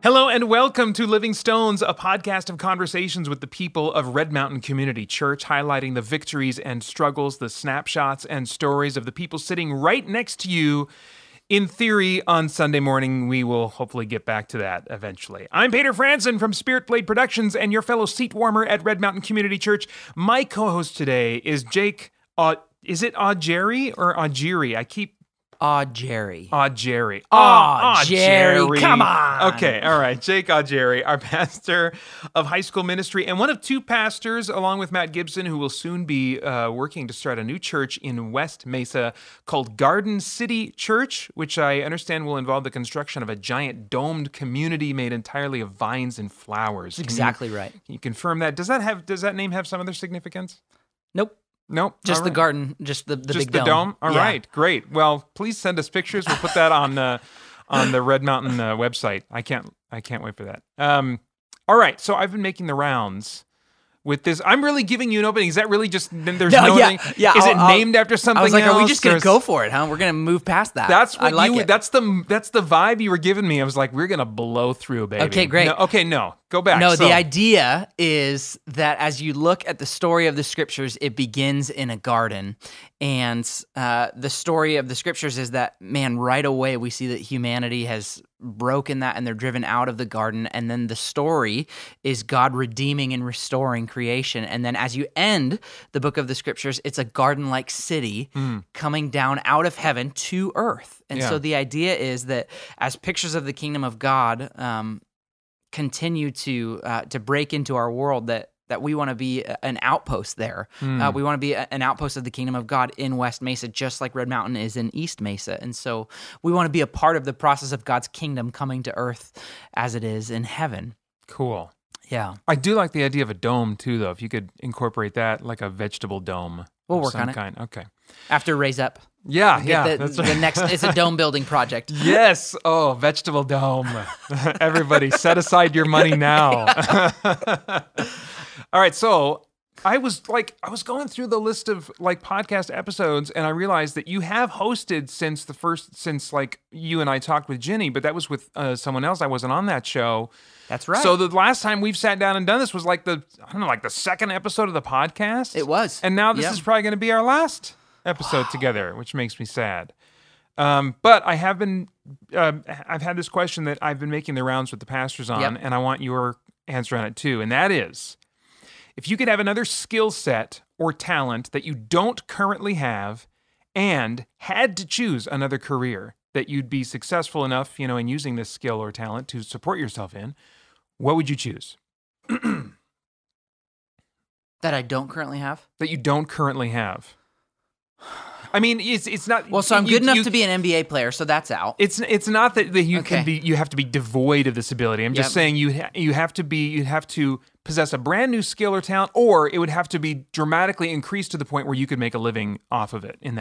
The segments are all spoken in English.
Hello and welcome to Living Stones, a podcast of conversations with the people of Red Mountain Community Church, highlighting the victories and struggles, the snapshots and stories of the people sitting right next to you. In theory, on Sunday morning, we will hopefully get back to that eventually. I'm Paeter Franson from Spirit Blade Productions and your fellow seat warmer at Red Mountain Community Church. My co-host today is Jake. Is it Augeri or Augeri? Augeri. Augeri. Augeri, come on. Okay, all right. Jake Augeri, our pastor of high school ministry and one of two pastors, along with Matt Gibson, who will soon be working to start a new church in West Mesa called Garden City Church, which I understand will involve the construction of a giant domed community made entirely of vines and flowers. Exactly right. Can you confirm that? Does that name have some other significance? Nope. Nope. Just the garden, just the big dome. Dome? All Yeah. right, great. Well, please send us pictures. We'll put that on the Red Mountain website. I can't wait for that. All right, so I've been making the rounds with this. I'm really giving you an opening. Is that really just there's no thing? Yeah. Is it named after something I was like, else? are we just gonna go for it, huh? We're gonna move past that. That's what I like it. That's the vibe you were giving me. I was like, we're gonna blow through, baby. Okay, great. No, go back. No, So- the idea is that as you look at the story of the scriptures, it begins in a garden. And the story of the scriptures is that, man, right away we see that humanity has broken that and they're driven out of the garden. And then the story is God redeeming and restoring creation. And then as you end the book of the scriptures, it's a garden-like city coming down out of heaven to earth. And Yeah. so the idea is that as pictures of the kingdom of God continue to break into our world, that we want to be an outpost there. We want to be an outpost of the kingdom of God in West Mesa, just like Red Mountain is in East Mesa. And so we want to be a part of the process of God's kingdom coming to earth as it is in heaven. Cool. Yeah. I do like the idea of a dome too, though. If you could incorporate that, like a vegetable dome. We'll of work some on it. kind. Okay. After Raise Up. Yeah, The next, it's a dome building project. Yes. Oh, vegetable dome. Everybody, set aside your money now. All right. So I was going through the list of like podcast episodes, and I realized that you have hosted since like you and I talked with Ginny, but that was with someone else. I wasn't on that show. That's right. So the last time we've sat down and done this was like the second episode of the podcast. It was. And now this is probably going to be our last episode together, which makes me sad. But I have been, I've had this question that I've been making the rounds with the pastors on, and I want your answer on it too. And that is, if you could have another skill set or talent that you don't currently have and had to choose another career that you'd be successful enough, in using this skill or talent to support yourself in, what would you choose? That I don't currently have? That you don't currently have. I mean, it's not. Well, so I'm good enough to be an NBA player, so that's out. It's not that you can be. You have to be devoid of this ability. I'm just saying you have to possess a brand new skill or talent, or it would have to be dramatically increased to the point where you could make a living off of it in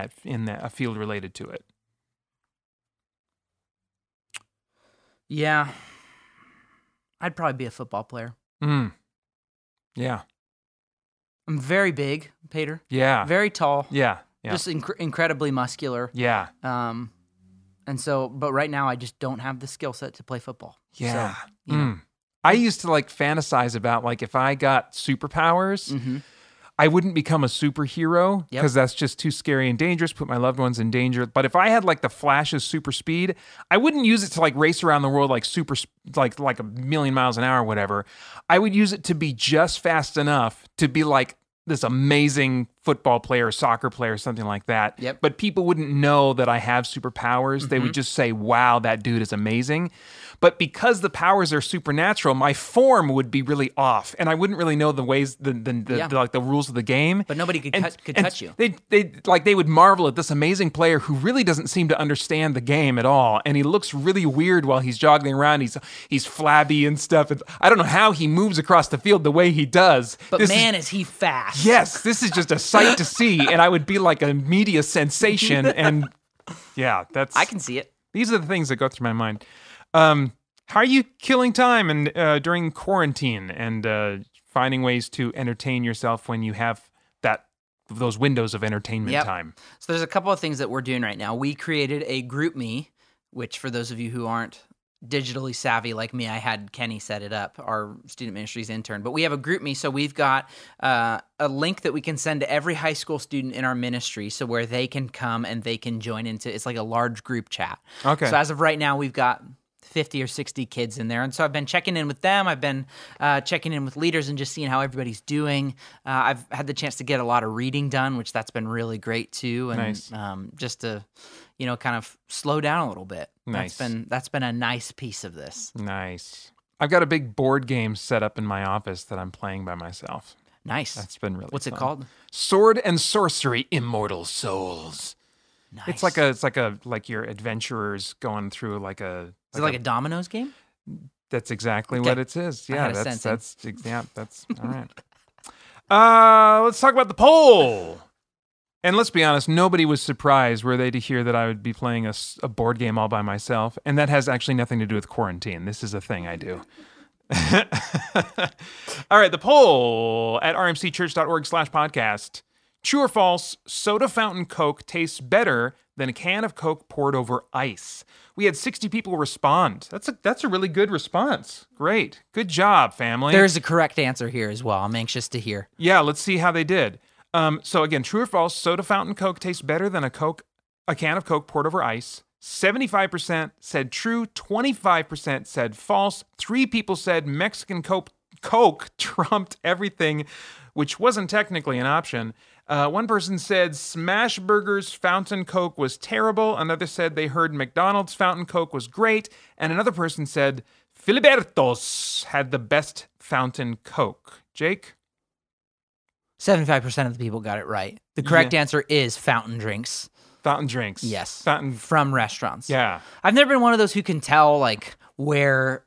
a field related to it. Yeah, I'd probably be a football player. Yeah. I'm very big, Paeter. Yeah. Very tall. Yeah. Just incredibly muscular. Yeah. And so, but right now I just don't have the skill set to play football. Yeah. So, I used to like fantasize about like if I got superpowers, I wouldn't become a superhero because that's just too scary and dangerous, put my loved ones in danger. But if I had like the Flash's super speed, I wouldn't use it to like race around the world like like a million miles an hour or whatever. I would use it to be just fast enough to be like this amazing football player, soccer player, something like that. Yep. But people wouldn't know that I have superpowers. They would just say, wow, that dude is amazing. But because the powers are supernatural, my form would be really off, and I wouldn't really know the ways, the rules of the game. But nobody could touch you. They would marvel at this amazing player who really doesn't seem to understand the game at all, and he looks really weird while he's jogging around. He's flabby and stuff. And I don't know how he moves across the field the way he does. But is he fast? Yes, this is just a sight to see, and I would be like a media sensation. And yeah, I can see it. These are the things that go through my mind. How are you killing time and during quarantine and finding ways to entertain yourself when you have those windows of entertainment time? So there's a couple of things that we're doing right now. We created a group me, which for those of you who aren't digitally savvy like me, I had Kenny set it up, our student ministries intern. But we have a group me, so we've got a link that we can send to every high school student in our ministry, so where they can come and they can join into. It's like a large group chat. Okay. So as of right now, we've got 50 or 60 kids in there. And so I've been checking in with them. I've been checking in with leaders and just seeing how everybody's doing. I've had the chance to get a lot of reading done, which that's been really great too. And Nice. Just to, kind of slow down a little bit. Nice. That's been a nice piece of this. Nice. I've got a big board game set up in my office that I'm playing by myself. Nice. That's been really What's fun. it called? Sword and Sorcery: Immortal Souls. Nice. It's like your adventurers going through like a. Is it like a dominoes game? That's exactly Okay. what it is. Yeah, had a that's sensing. that's all right. Let's talk about the poll. And let's be honest, nobody was surprised, were they, to hear that I would be playing a board game all by myself, and that has actually nothing to do with quarantine. This is a thing I do. All right, the poll at rmcchurch.org/podcast. True or false, soda fountain Coke tastes better than a can of Coke poured over ice. We had 60 people respond. That's a really good response. Great. Good job, family. There's a correct answer here as well. I'm anxious to hear. Yeah, let's see how they did. So again, true or false, soda fountain Coke tastes better than a can of Coke poured over ice. 75% said true, 25% said false. 3 people said Mexican Coke trumped everything, which wasn't technically an option. One person said Smashburger's fountain Coke was terrible. Another said they heard McDonald's fountain Coke was great. And another person said Filiberto's had the best fountain Coke. Jake? 75% of the people got it right. The correct answer is fountain drinks. Fountain drinks. Yes. Fountain. From restaurants. Yeah. I've never been one of those who can tell like where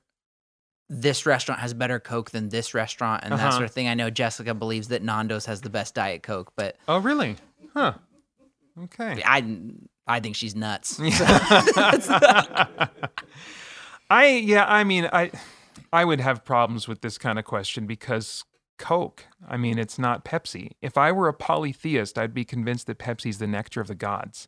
this restaurant has better Coke than this restaurant and that sort of thing. I know Jessica believes that Nando's has the best Diet Coke, but Oh, really? Huh. Okay. I think she's nuts. I would have problems with this kind of question because Coke, it's not Pepsi. If I were a polytheist, I'd be convinced that Pepsi's the nectar of the gods.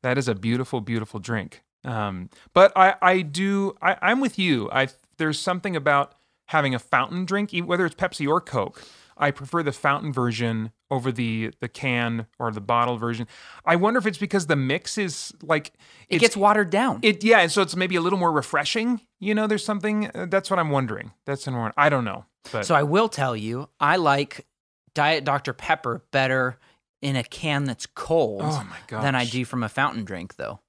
That is a beautiful, beautiful drink. But I'm with you. There's something about having a fountain drink, whether it's Pepsi or Coke. I prefer the fountain version over the can or the bottle version. I wonder if it's because the mix is like... It gets watered down. And so it's maybe a little more refreshing. There's something... That's what I'm wondering. I don't know. But. So I will tell you, I like Diet Dr. Pepper better in a can that's cold than I do from a fountain drink, though.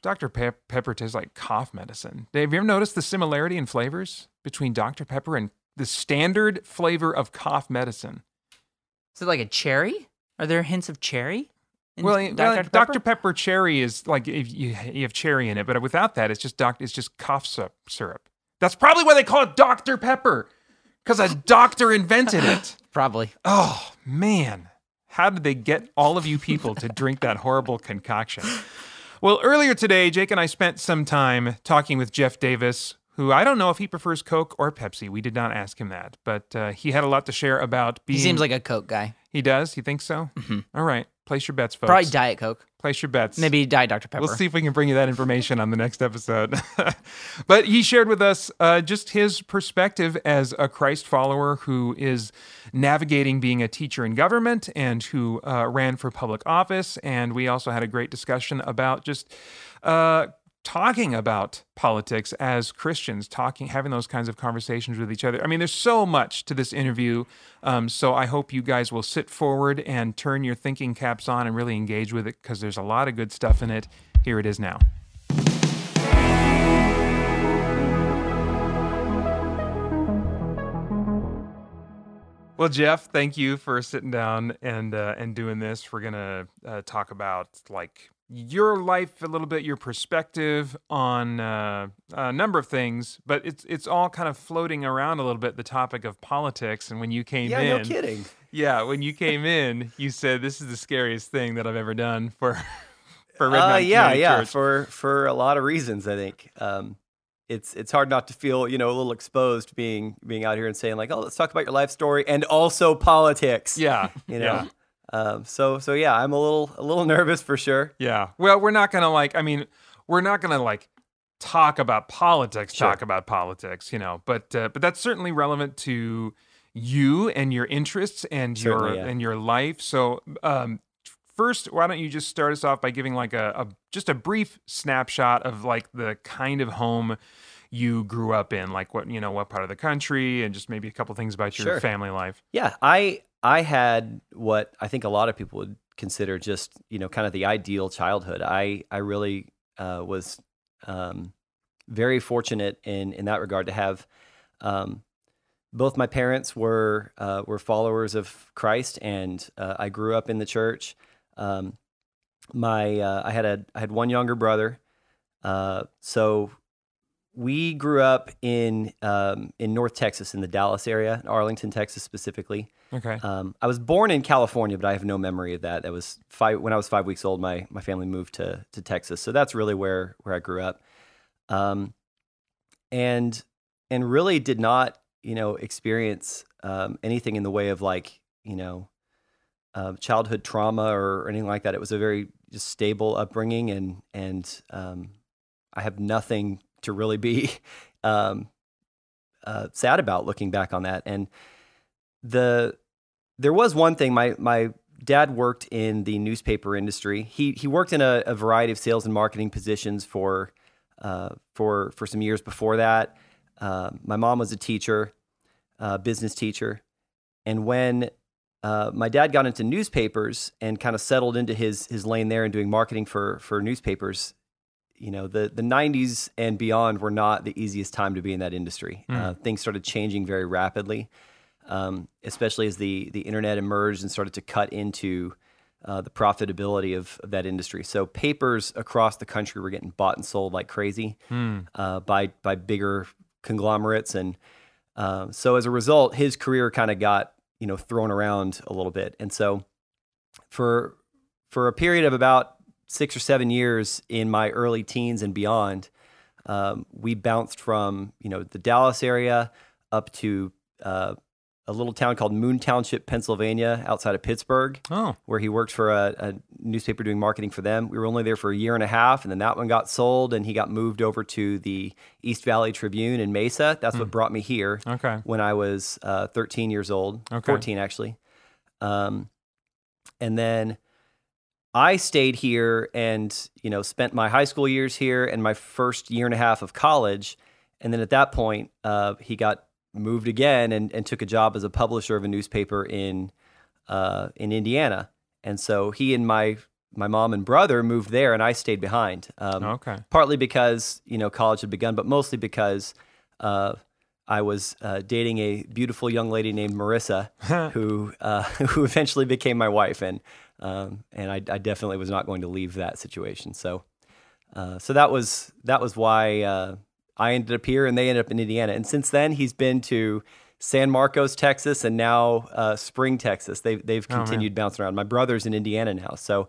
Dr. Pepper tastes like cough medicine. Have you ever noticed the similarity in flavors between Dr. Pepper and the standard flavor of cough medicine? Is it like a cherry? Are there hints of cherry? Dr. Pepper cherry is like if you have cherry in it, but without that, it's just cough syrup. That's probably why they call it Dr. Pepper, because a doctor invented it. Probably. Oh man, how did they get all of you people to drink that horrible concoction? Well, earlier today, Jake and I spent some time talking with Jeff Davis, who I don't know if he prefers Coke or Pepsi. We did not ask him that, but he had a lot to share about being... He seems like a Coke guy. He does? You think so? Mm-hmm. All right. Place your bets, folks. Probably Diet Coke. Place your bets. Maybe Diet Dr. Pepper. We'll see if we can bring you that information on the next episode. But he shared with us just his perspective as a Christ follower who is navigating being a teacher in government and who ran for public office. And we also had a great discussion about just talking about politics as Christians, having those kinds of conversations with each other. There's so much to this interview, so I hope you guys will sit forward and turn your thinking caps on and really engage with it, because there's a lot of good stuff in it. Here it is now. Well, Jeff, thank you for sitting down and doing this. We're gonna talk about your life a little bit, your perspective on a number of things, but it's all kind of floating around a little bit, the topic of politics. And when you came in... Yeah, no kidding. Yeah, when you came in, you said, this is the scariest thing that I've ever done for Red Mountain Community Church. For a lot of reasons, I think. It's hard not to feel, a little exposed being out here and saying like, oh, let's talk about your life story and also politics. Yeah. Yeah. So yeah, I'm a little nervous for sure. Yeah. Well, we're not gonna talk about politics, Sure. talk about politics, but that's certainly relevant to you and your interests and Certainly, yeah. your life. So, first, why don't you just start us off by giving like just a brief snapshot of like the kind of home you grew up in, like what part of the country, and just maybe a couple things about your Sure. family life. Yeah, I had what I think a lot of people would consider just kind of the ideal childhood. I really was very fortunate in that regard to have both my parents were followers of Christ, and I grew up in the church. I had one younger brother, so we grew up in North Texas, in the Dallas area, in Arlington, Texas specifically. Okay. I was born in California, but I have no memory of that. That was when I was 5 weeks old. My family moved to Texas, so that's really where I grew up, and really did not experience anything in the way of like childhood trauma or anything like that. It was a very just stable upbringing, and I have nothing to really be sad about looking back on that. And there was one thing. My dad worked in the newspaper industry. He worked in a variety of sales and marketing positions for some years before that. My mom was a teacher, business teacher, and when my dad got into newspapers and kind of settled into his lane there and doing marketing for newspapers, the 90s and beyond were not the easiest time to be in that industry. Things started changing very rapidly, especially as the internet emerged and started to cut into the profitability of that industry. So papers across the country were getting bought and sold like crazy by bigger conglomerates. And so as a result, his career kind of got thrown around a little bit. And so for a period of about 6 or 7 years in my early teens and beyond, we bounced from the Dallas area up to a little town called Moon Township, Pennsylvania, outside of Pittsburgh, where he worked for a newspaper doing marketing for them. We were only there for a year and a half, and then that one got sold, and he got moved over to the East Valley Tribune in Mesa. That's what brought me here when I was 13 years old, 14 actually. And then I stayed here and spent my high school years here and my first year and a half of college. And then at that point, he got moved again and took a job as a publisher of a newspaper in Indiana. And so he and my mom and brother moved there, and I stayed behind. Partly because college had begun, but mostly because I was dating a beautiful young lady named Marissa, who eventually became my wife, and I definitely was not going to leave that situation. So that was why I ended up here and they ended up in Indiana. And since then, he's been to San Marcos, Texas, and now Spring, Texas. They've continued bouncing around. My brother's in Indiana now. So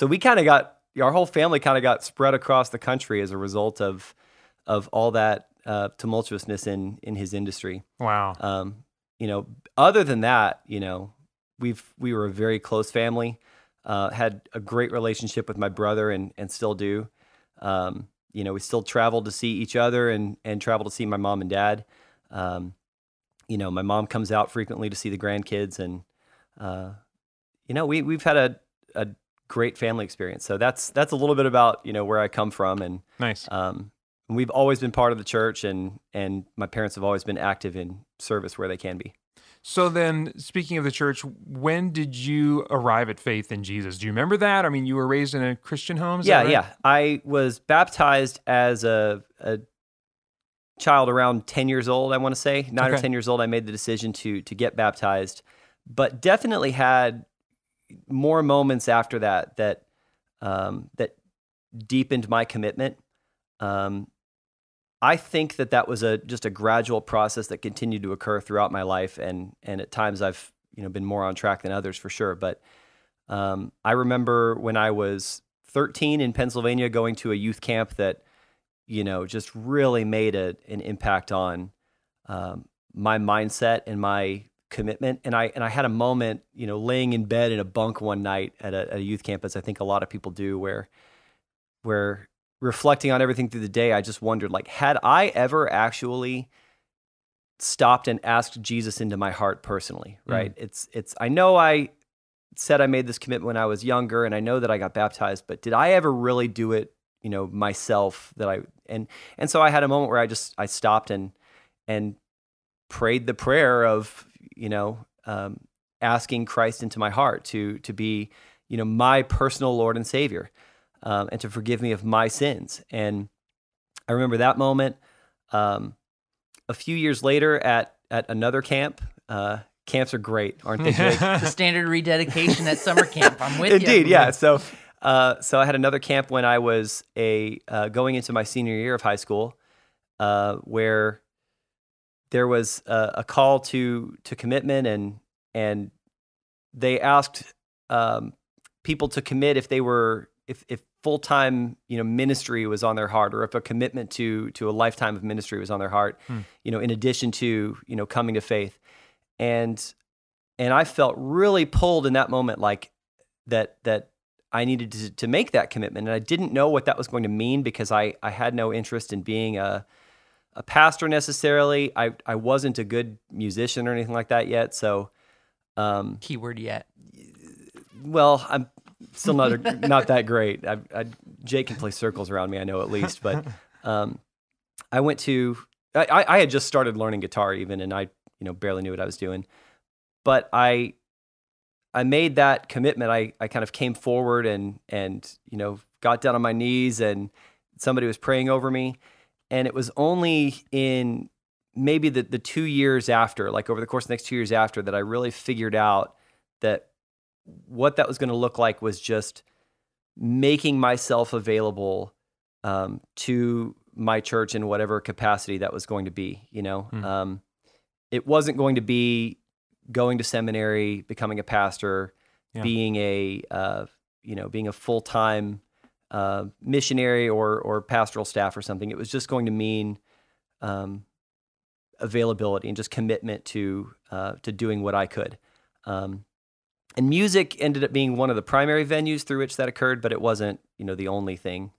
we kind of got, our whole family kind of got spread across the country as a result of all that tumultuousness in his industry. Wow. Other than that, we were a very close family, had a great relationship with my brother and still do. We still travel to see each other and travel to see my mom and dad. My mom comes out frequently to see the grandkids, and we've had a great family experience. So that's a little bit about where I come from, and nice. We've always been part of the church, and my parents have always been active in service where they can be. So then, speaking of the church, when did you arrive at faith in Jesus? Do you remember that? I mean, you were raised in a Christian home? Is that right? Yeah. I was baptized as a child around 10 years old, I want to say. 9 or 10 years old, I made the decision to get baptized, but definitely had more moments after that deepened my commitment. I think that was just a gradual process that continued to occur throughout my life, and at times I've been more on track than others for sure. But I remember when I was 13 in Pennsylvania, going to a youth camp that just really made an impact on my mindset and my commitment. And I had a moment, laying in bed in a bunk one night at a youth camp, as I think a lot of people do, where reflecting on everything through the day, I just wondered, like, had I ever actually stopped and asked Jesus into my heart personally, right? I know I said I made this commitment when I was younger, and I know that I got baptized, but did I ever really do it, myself? And so I had a moment where I stopped and prayed the prayer of, asking Christ into my heart to be, my personal Lord and Savior, and to forgive me of my sins. And I remember that moment. A few years later at another camp. Camps are great, aren't they, Jake? The standard rededication at summer camp. I'm with you. Indeed, yeah. So I had another camp when I was going into my senior year of high school, where there was a call to commitment, and they asked people to commit if full-time ministry was on their heart, or if a commitment to a lifetime of ministry was on their heart, in addition to coming to faith. And I felt really pulled in that moment, like that I needed to make that commitment. And I didn't know what that was going to mean, because I had no interest in being a pastor necessarily. I wasn't a good musician or anything like that yet. So keyword yet. Well, I'm still not that great. Jake can play circles around me, I know, at least. But I had just started learning guitar even, and I barely knew what I was doing. But I made that commitment. I kind of came forward and got down on my knees, and somebody was praying over me. And it was only in maybe the 2 years after, like over the course of the next 2 years after, that I really figured out that what that was going to look like was just making myself available to my church in whatever capacity that was going to be. It wasn't going to be going to seminary, becoming a pastor, being a full-time missionary or pastoral staff or something. It was just going to mean availability and just commitment to doing what I could. And music ended up being one of the primary venues through which that occurred, but it wasn't, the only thing.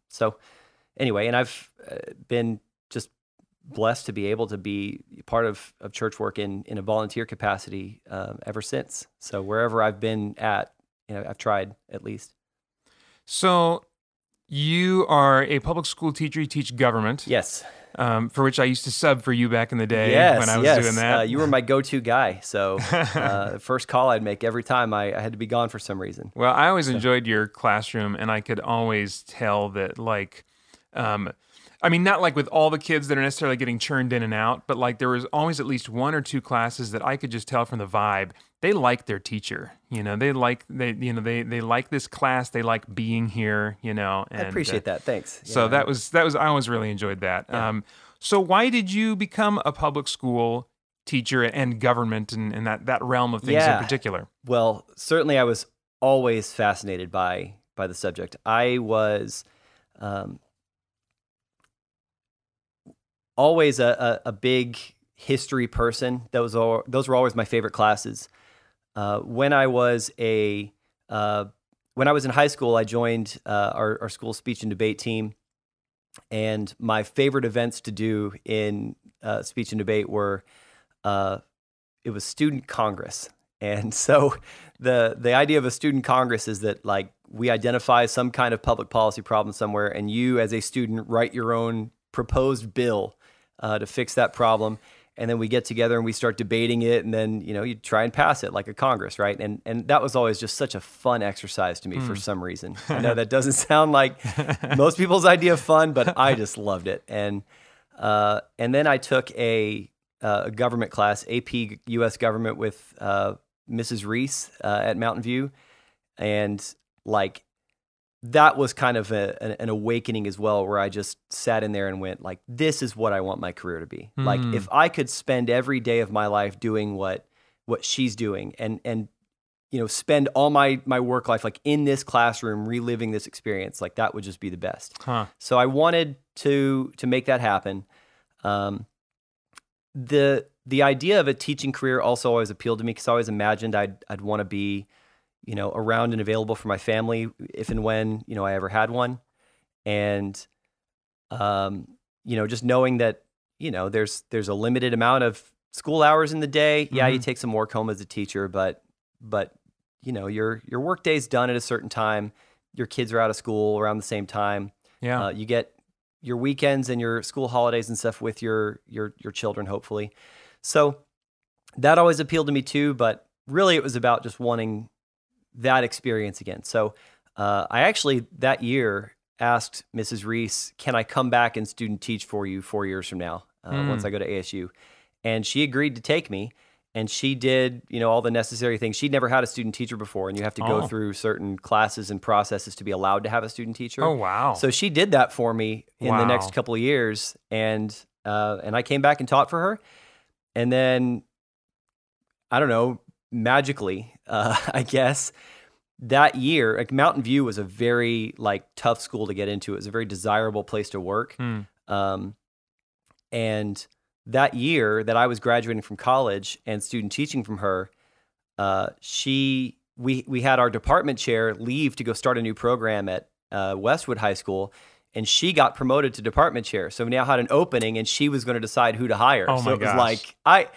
So anyway, and I've been just blessed to be able to be part of church work in a volunteer capacity ever since. So wherever I've been at, I've tried at least. So you are a public school teacher. You teach government. Yes. For which I used to sub for you back in the day when I was doing that. You were my go-to guy. So first call I'd make every time I had to be gone for some reason. Well, I always enjoyed your classroom, and I could always tell that, like, not like with all the kids that are necessarily getting churned in and out, but like there was always at least one or two classes that I could just tell from the vibe they like their teacher. They like this class. They like being here. And, I appreciate that. Thanks. So that was I always really enjoyed that. Yeah. So why did you become a public school teacher and government and that realm of things in particular? Well, certainly I was always fascinated by the subject. I was always a big history person. Those were always my favorite classes. When I was in high school, I joined our school speech and debate team, and my favorite events to do in speech and debate were it was student congress. And so the idea of a student congress is that, like, we identify some kind of public policy problem somewhere, and you as a student write your own proposed bill to fix that problem. And then we get together and we start debating it, and then, you try and pass it like a Congress, right? And that was always just such a fun exercise to me for some reason. I know that doesn't sound like most people's idea of fun, but I just loved it. And then I took a government class, AP U.S. Government, with Mrs. Reese at Mountain View, and like that was kind of an awakening as well, where I just sat in there and went, like, this is what I want my career to be. Like, if I could spend every day of my life doing what she's doing, and spend all my work life like in this classroom reliving this experience, like that would just be the best. So I wanted to make that happen. The idea of a teaching career also always appealed to me, because I always imagined I'd want to be around and available for my family if and when I ever had one. And just knowing that there's a limited amount of school hours in the day. Yeah, you take some work home as a teacher, but your work day's done at a certain time. Your kids are out of school around the same time. Yeah. You get your weekends and your school holidays and stuff with your children, hopefully. So that always appealed to me too, but really it was about just wanting that experience again. So I actually that year asked Mrs. Reese, can I come back and student teach for you 4 years from now once I go to ASU? And she agreed to take me. And she did, all the necessary things. She'd never had a student teacher before, and you have to go through certain classes and processes to be allowed to have a student teacher. Oh, wow. So she did that for me in the next couple of years, and I came back and taught for her. And then, I don't know, magically, I guess, that year, like Mountain View was a very tough school to get into. It was a very desirable place to work. And that year that I was graduating from college and student teaching from her, we had our department chair leave to go start a new program at Westwood High School, and she got promoted to department chair. So we now had an opening, and she was going to decide who to hire. Oh so it was like I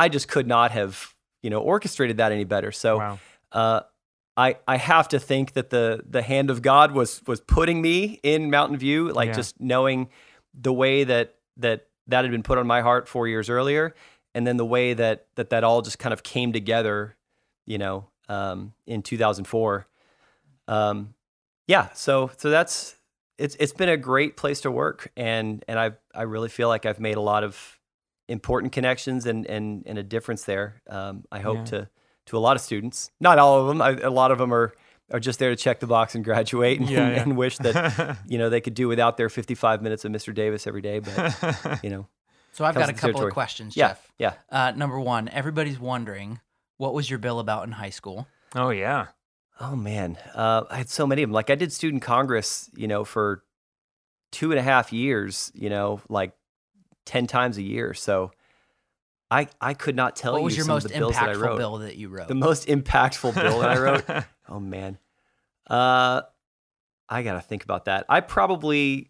just could not have orchestrated that any better. So I have to think that the hand of God was putting me in Mountain View, just knowing the way that had been put on my heart 4 years earlier, and then the way that all just kind of came together, in 2004. So that's it's been a great place to work, and I really feel like I've made a lot of important connections and a difference there. I hope to a lot of students, not all of them. A lot of them are just there to check the box and graduate and wish that, they could do without their 55 minutes of Mr. Davis every day. But, So I've got a couple of questions, Yeah, Jeff. yeah. Number one, everybody's wondering, what was your bill about in high school? Oh, yeah. Oh, man. I had so many of them. I did student congress, for 2.5 years, 10 times a year. So I could not tell you what was your some most of the bills that I impactful wrote. bill that you wrote? The most impactful bill that I wrote? Oh, man. I got to think about that. I probably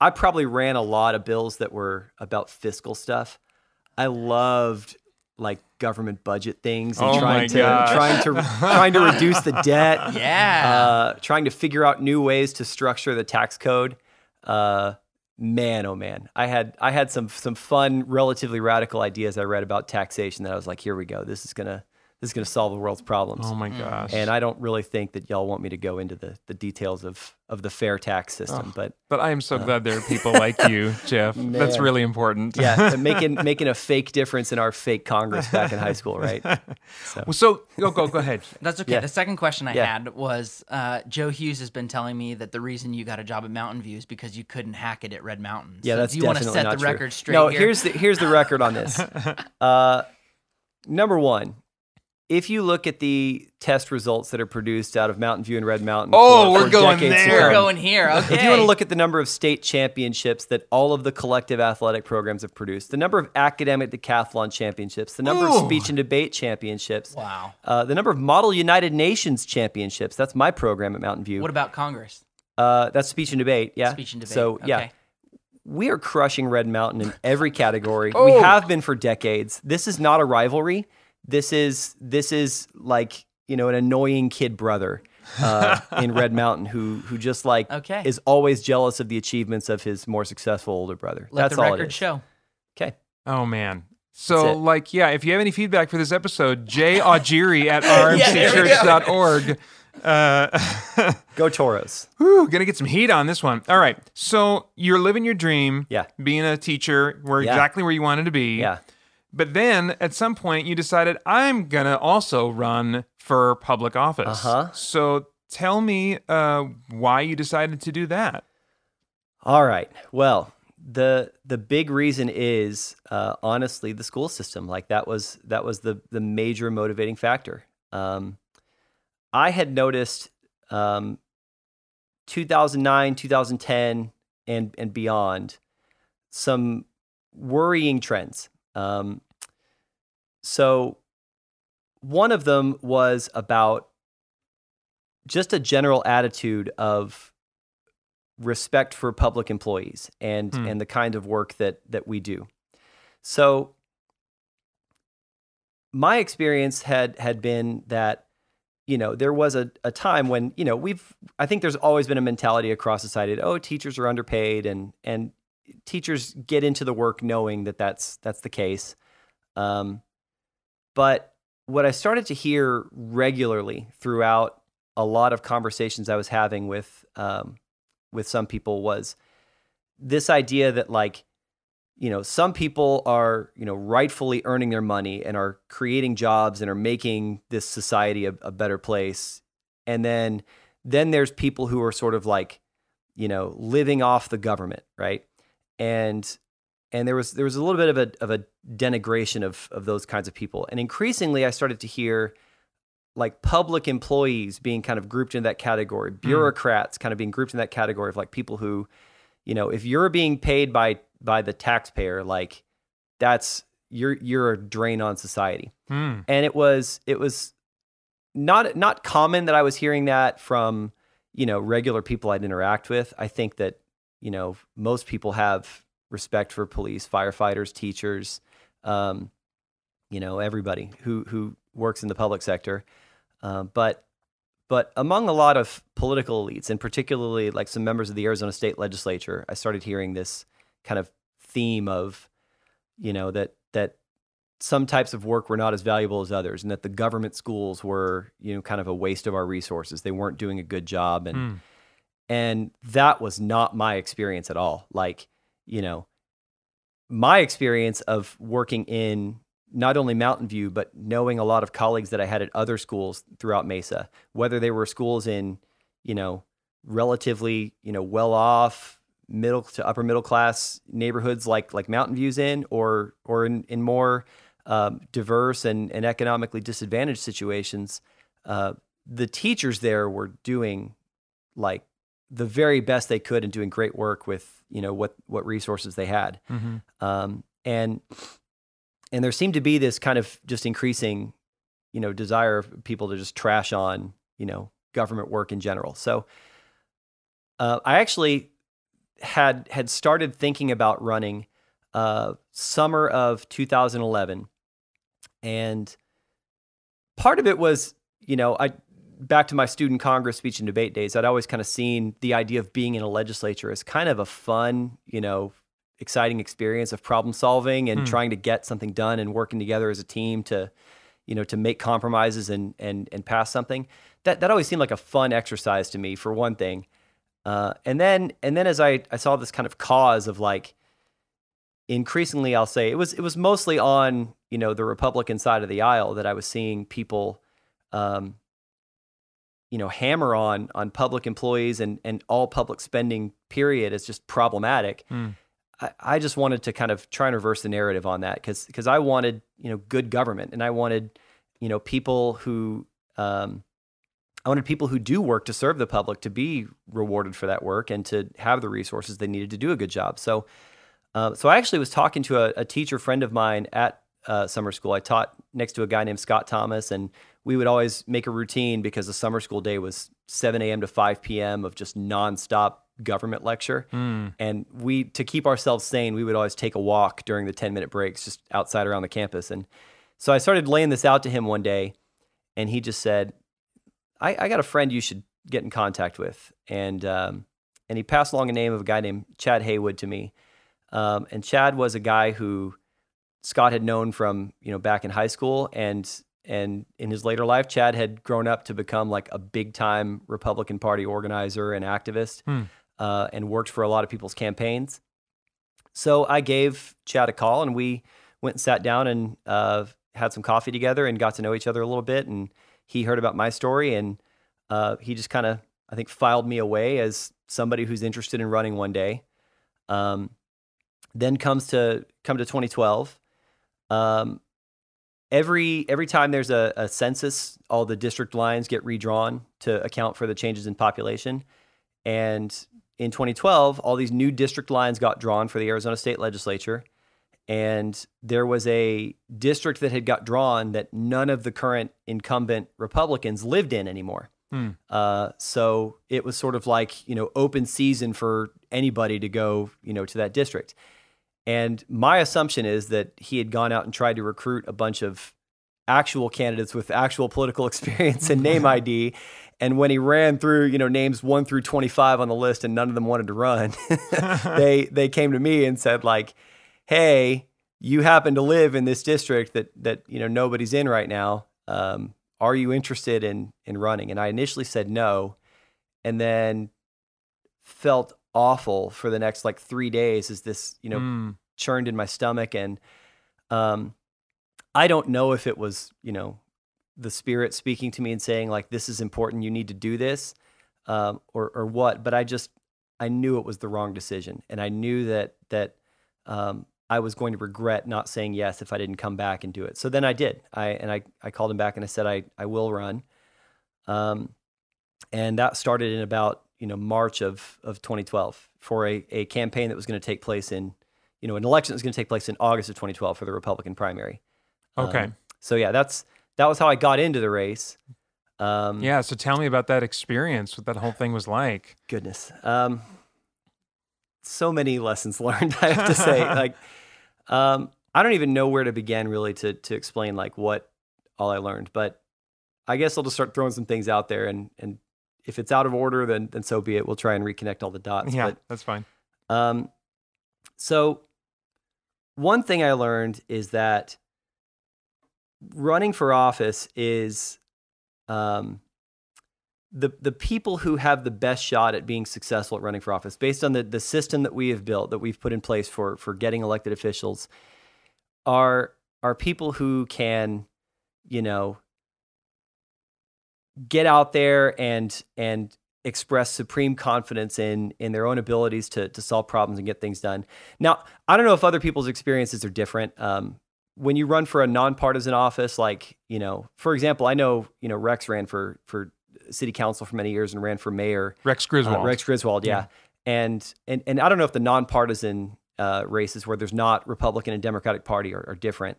ran a lot of bills that were about fiscal stuff. I loved government budget things and trying to reduce the debt. Yeah. Trying to figure out new ways to structure the tax code. Man, oh man. I had some fun, relatively radical ideas I read about taxation that I was like, here we go. This is gonna solve the world's problems. Oh my gosh. And I don't really think that y'all want me to go into the details of the fair tax system, but I am so glad there are people like you, Jeff. That's really important. Yeah, making a fake difference in our fake Congress back in high school, right? So go ahead. That's okay. Yeah. The second question I had was, Joe Hughes has been telling me that the reason you got a job at Mountain View is because you couldn't hack it at Red Mountain. Yeah, so that's do you want to definitely set not the true. record straight No, here? here's the record on this. Number one, if you look at the test results that are produced out of Mountain View and Red Mountain, we're going decades to there. come, We're going here. Okay. if you want to look at the number of state championships that all of the collective athletic programs have produced, the number of academic decathlon championships, the number of speech and debate championships, Wow. The number of Model United Nations championships, that's my program at Mountain View. What about Congress? That's speech and debate, yeah. Speech and debate. So, okay. yeah. We are crushing Red Mountain in every category. We have been for decades. This is not a rivalry. This is an annoying kid brother in Red Mountain who just is always jealous of the achievements of his more successful older brother. Let That's the all record it is. show. Okay. Oh, man. So, if you have any feedback for this episode, Augeri at rmcchurch.org. Go Toros. Gonna get some heat on this one. All right. So, you're living your dream. Yeah. Being a teacher. Exactly where you wanted to be. Yeah. But then at some point you decided, I'm going to also run for public office. So tell me why you decided to do that. All right. Well, the big reason is honestly the school system. That was the major motivating factor. I had noticed 2009, 2010, and beyond some worrying trends. So one of them was about just a general attitude of respect for public employees and the kind of work that we do. So my experience had been that, there was a time when, I think there's always been a mentality across society that, teachers are underpaid, and teachers get into the work knowing that that's the case. But what I started to hear regularly throughout a lot of conversations I was having with some people was this idea that, like, some people are, rightfully earning their money and are creating jobs and are making this society a better place. And then there's people who are sort of like, living off the government, right? And there was a little bit of a denigration of those kinds of people. And increasingly I started to hear like public employees being kind of grouped into that category, bureaucrats kind of being grouped in that category of like people who, if you're being paid by the taxpayer, like you're a drain on society. And it was not common that I was hearing that from, regular people I'd interact with. I think that, most people have respect for police, firefighters, teachers, everybody who works in the public sector. But among a lot of political elites, and particularly like some members of the Arizona State Legislature, I started hearing this kind of theme of, that some types of work were not as valuable as others, and that the government schools were, kind of a waste of our resources. They weren't doing a good job. And that was not my experience at all. Like, my experience of working in not only Mountain View, but knowing a lot of colleagues that I had at other schools throughout Mesa, whether they were schools in, relatively, well-off, middle to upper middle class neighborhoods like Mountain View's in, or in more diverse and economically disadvantaged situations, the teachers there were doing like the very best they could and doing great work with, what resources they had. And there seemed to be this kind of just increasing, desire of people to just trash on, government work in general. So I actually had started thinking about running summer of 2011. And part of it was, back to my student Congress speech and debate days, I'd always kind of seen the idea of being in a legislature as kind of a fun, exciting experience of problem solving and trying to get something done and working together as a team to, to make compromises and pass something. That always seemed like a fun exercise to me, for one thing. And then as I saw this kind of cause of like, increasingly, I'll say it was mostly on, the Republican side of the aisle that I was seeing people, hammer on public employees and all public spending period as just problematic. I just wanted to kind of try and reverse the narrative on that because I wanted, good government, and I wanted, people who, do work to serve the public to be rewarded for that work and to have the resources they needed to do a good job. So I actually was talking to a teacher friend of mine at summer school. I taught next to a guy named Scott Thomas, and we would always make a routine because the summer school day was 7 a.m. to 5 p.m. of just nonstop government lecture. And to keep ourselves sane, we would always take a walk during the 10-minute breaks just outside around the campus. And so I started laying this out to him one day, and he just said, I got a friend you should get in contact with. And he passed along a name of a guy named Chad Haywood to me. And Chad was a guy who Scott had known from, back in high school, and in his later life, Chad had grown up to become like a big time Republican Party organizer and activist, and worked for a lot of people's campaigns. So I gave Chad a call, and we went and sat down and had some coffee together and got to know each other a little bit. And he heard about my story, and he just kind of, I think, filed me away as somebody who's interested in running one day. Then come to 2012. Every time there's a census, all the district lines get redrawn to account for the changes in population. And in 2012, all these new district lines got drawn for the Arizona State Legislature. And there was a district that had got drawn that none of the current incumbent Republicans lived in anymore. So it was sort of like, open season for anybody to go, to that district. And my assumption is that he had gone out and tried to recruit a bunch of actual candidates with actual political experience and name ID. And when he ran through, names 1 through 25 on the list and none of them wanted to run, they came to me and said like, hey, you happen to live in this district that nobody's in right now. Are you interested in running? And I initially said no, and then felt awful for the next like 3 days as this, churned in my stomach. And I don't know if it was, the Spirit speaking to me and saying like, this is important, you need to do this, or what, but I knew it was the wrong decision. And I knew that I was going to regret not saying yes if I didn't come back and do it. So then I did. I called him back and I said, I will run. And that started in about, March of 2012 for a campaign that was going to take place in, an election that was going to take place in August of 2012 for the Republican primary. Okay. So yeah, that was how I got into the race. Yeah. So tell me about that experience, what that whole thing was like. Goodness. So many lessons learned, I have to say. Like, I don't even know where to begin really to explain like what all I learned, but I guess I'll just start throwing some things out there, and if it's out of order, then so be it. We'll try and reconnect all the dots. Yeah, that's fine. So one thing I learned is that running for office is the people who have the best shot at being successful at running for office, based on the system that we have built, that we've put in place for getting elected officials, are people who can, get out there and express supreme confidence in their own abilities to solve problems and get things done. Now, I don't know if other people's experiences are different. When you run for a nonpartisan office, like, for example, I know, Rex ran for city council for many years and ran for mayor. Rex Griswold. Yeah. And I don't know if the nonpartisan races where there's not Republican and Democratic Party are different.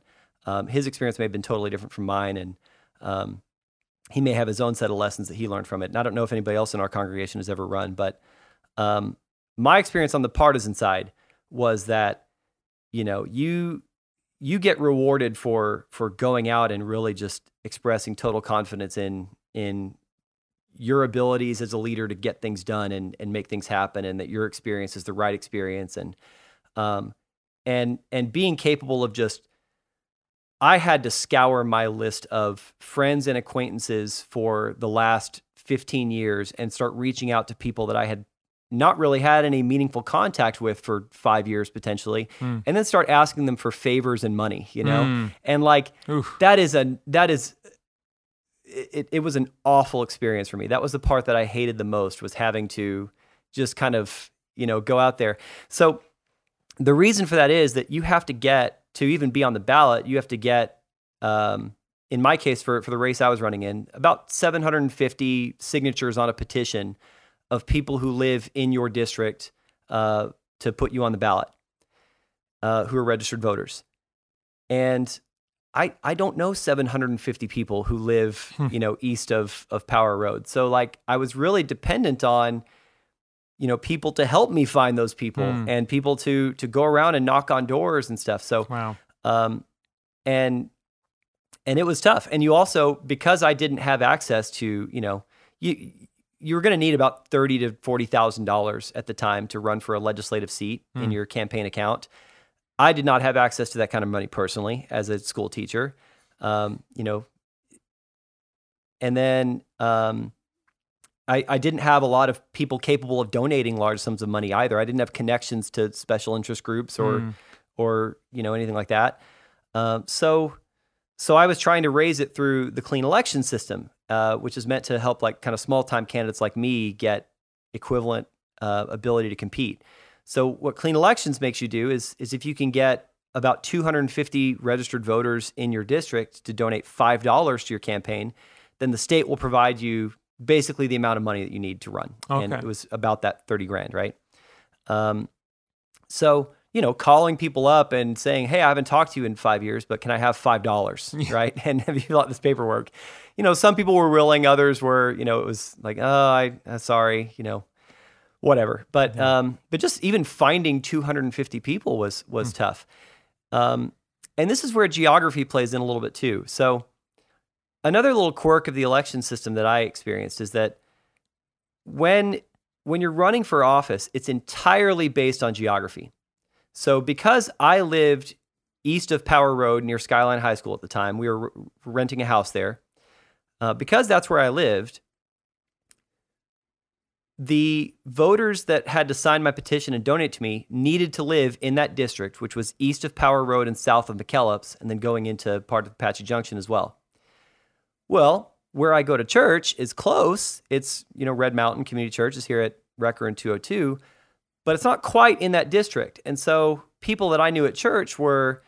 His experience may have been totally different from mine, and he may have his own set of lessons that he learned from it. And I don't know if anybody else in our congregation has ever run, but my experience on the partisan side was that, you get rewarded for going out and really just expressing total confidence in your abilities as a leader to get things done and make things happen, and that your experience is the right experience, and being capable of just, I had to scour my list of friends and acquaintances for the last 15 years and start reaching out to people that I had not really had any meaningful contact with for 5 years potentially, and then start asking them for favors and money, and like, Oof. It was an awful experience for me. That was the part that I hated the most, was having to just kind of, go out there. So the reason for that is that you have to get, to even be on the ballot, you have to get, in my case, for the race I was running in, about 750 signatures on a petition of people who live in your district to put you on the ballot, who are registered voters. And I don't know 750 people who live, east of Power Road. So like, I was really dependent on, people to help me find those people, and people to go around and knock on doors and stuff. So, wow. And it was tough. And you also, because I didn't have access to, you were going to need about $30,000 to $40,000 at the time to run for a legislative seat in your campaign account. I did not have access to that kind of money personally as a school teacher, and then I didn't have a lot of people capable of donating large sums of money either. I didn't have connections to special interest groups or anything like that. So I was trying to raise it through the clean election system, which is meant to help like kind of small time candidates like me get equivalent ability to compete. So what Clean Elections makes you do is if you can get about 250 registered voters in your district to donate $5 to your campaign, then the state will provide you basically the amount of money that you need to run. Okay. And it was about that 30 grand, right? So, calling people up and saying, hey, I haven't talked to you in 5 years, but can I have $5, right? And have you fill out this paperwork? Some people were willing, others were, it was like, oh, I'm sorry, whatever. But just even finding 250 people was tough. And this is where geography plays in a little bit too. So another little quirk of the election system that I experienced is that when you're running for office, it's entirely based on geography. So because I lived east of Power Road near Skyline High School at the time, we were renting a house there. Because that's where I lived, the voters that had to sign my petition and donate to me needed to live in that district, which was east of Power Road and south of McKellips, and then going into part of Apache Junction as well. Well, where I go to church is close. It's, Red Mountain Community Church is here at Recker and 202, but it's not quite in that district. And so people that I knew at church were,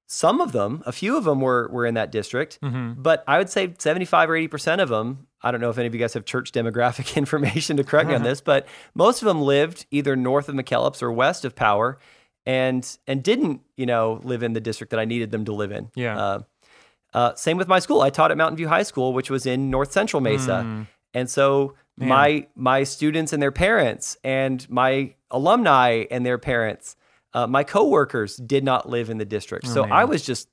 some of them, a few of them were in that district, but I would say 75 or 80% of them, I don't know if any of you guys have church demographic information to correct me on this, but most of them lived either north of McKellips or west of Power and didn't, live in the district that I needed them to live in. Yeah. Same with my school. I taught at Mountain View High School, which was in North Central Mesa. And so my students and their parents and my alumni and their parents, my coworkers did not live in the district. So I was just,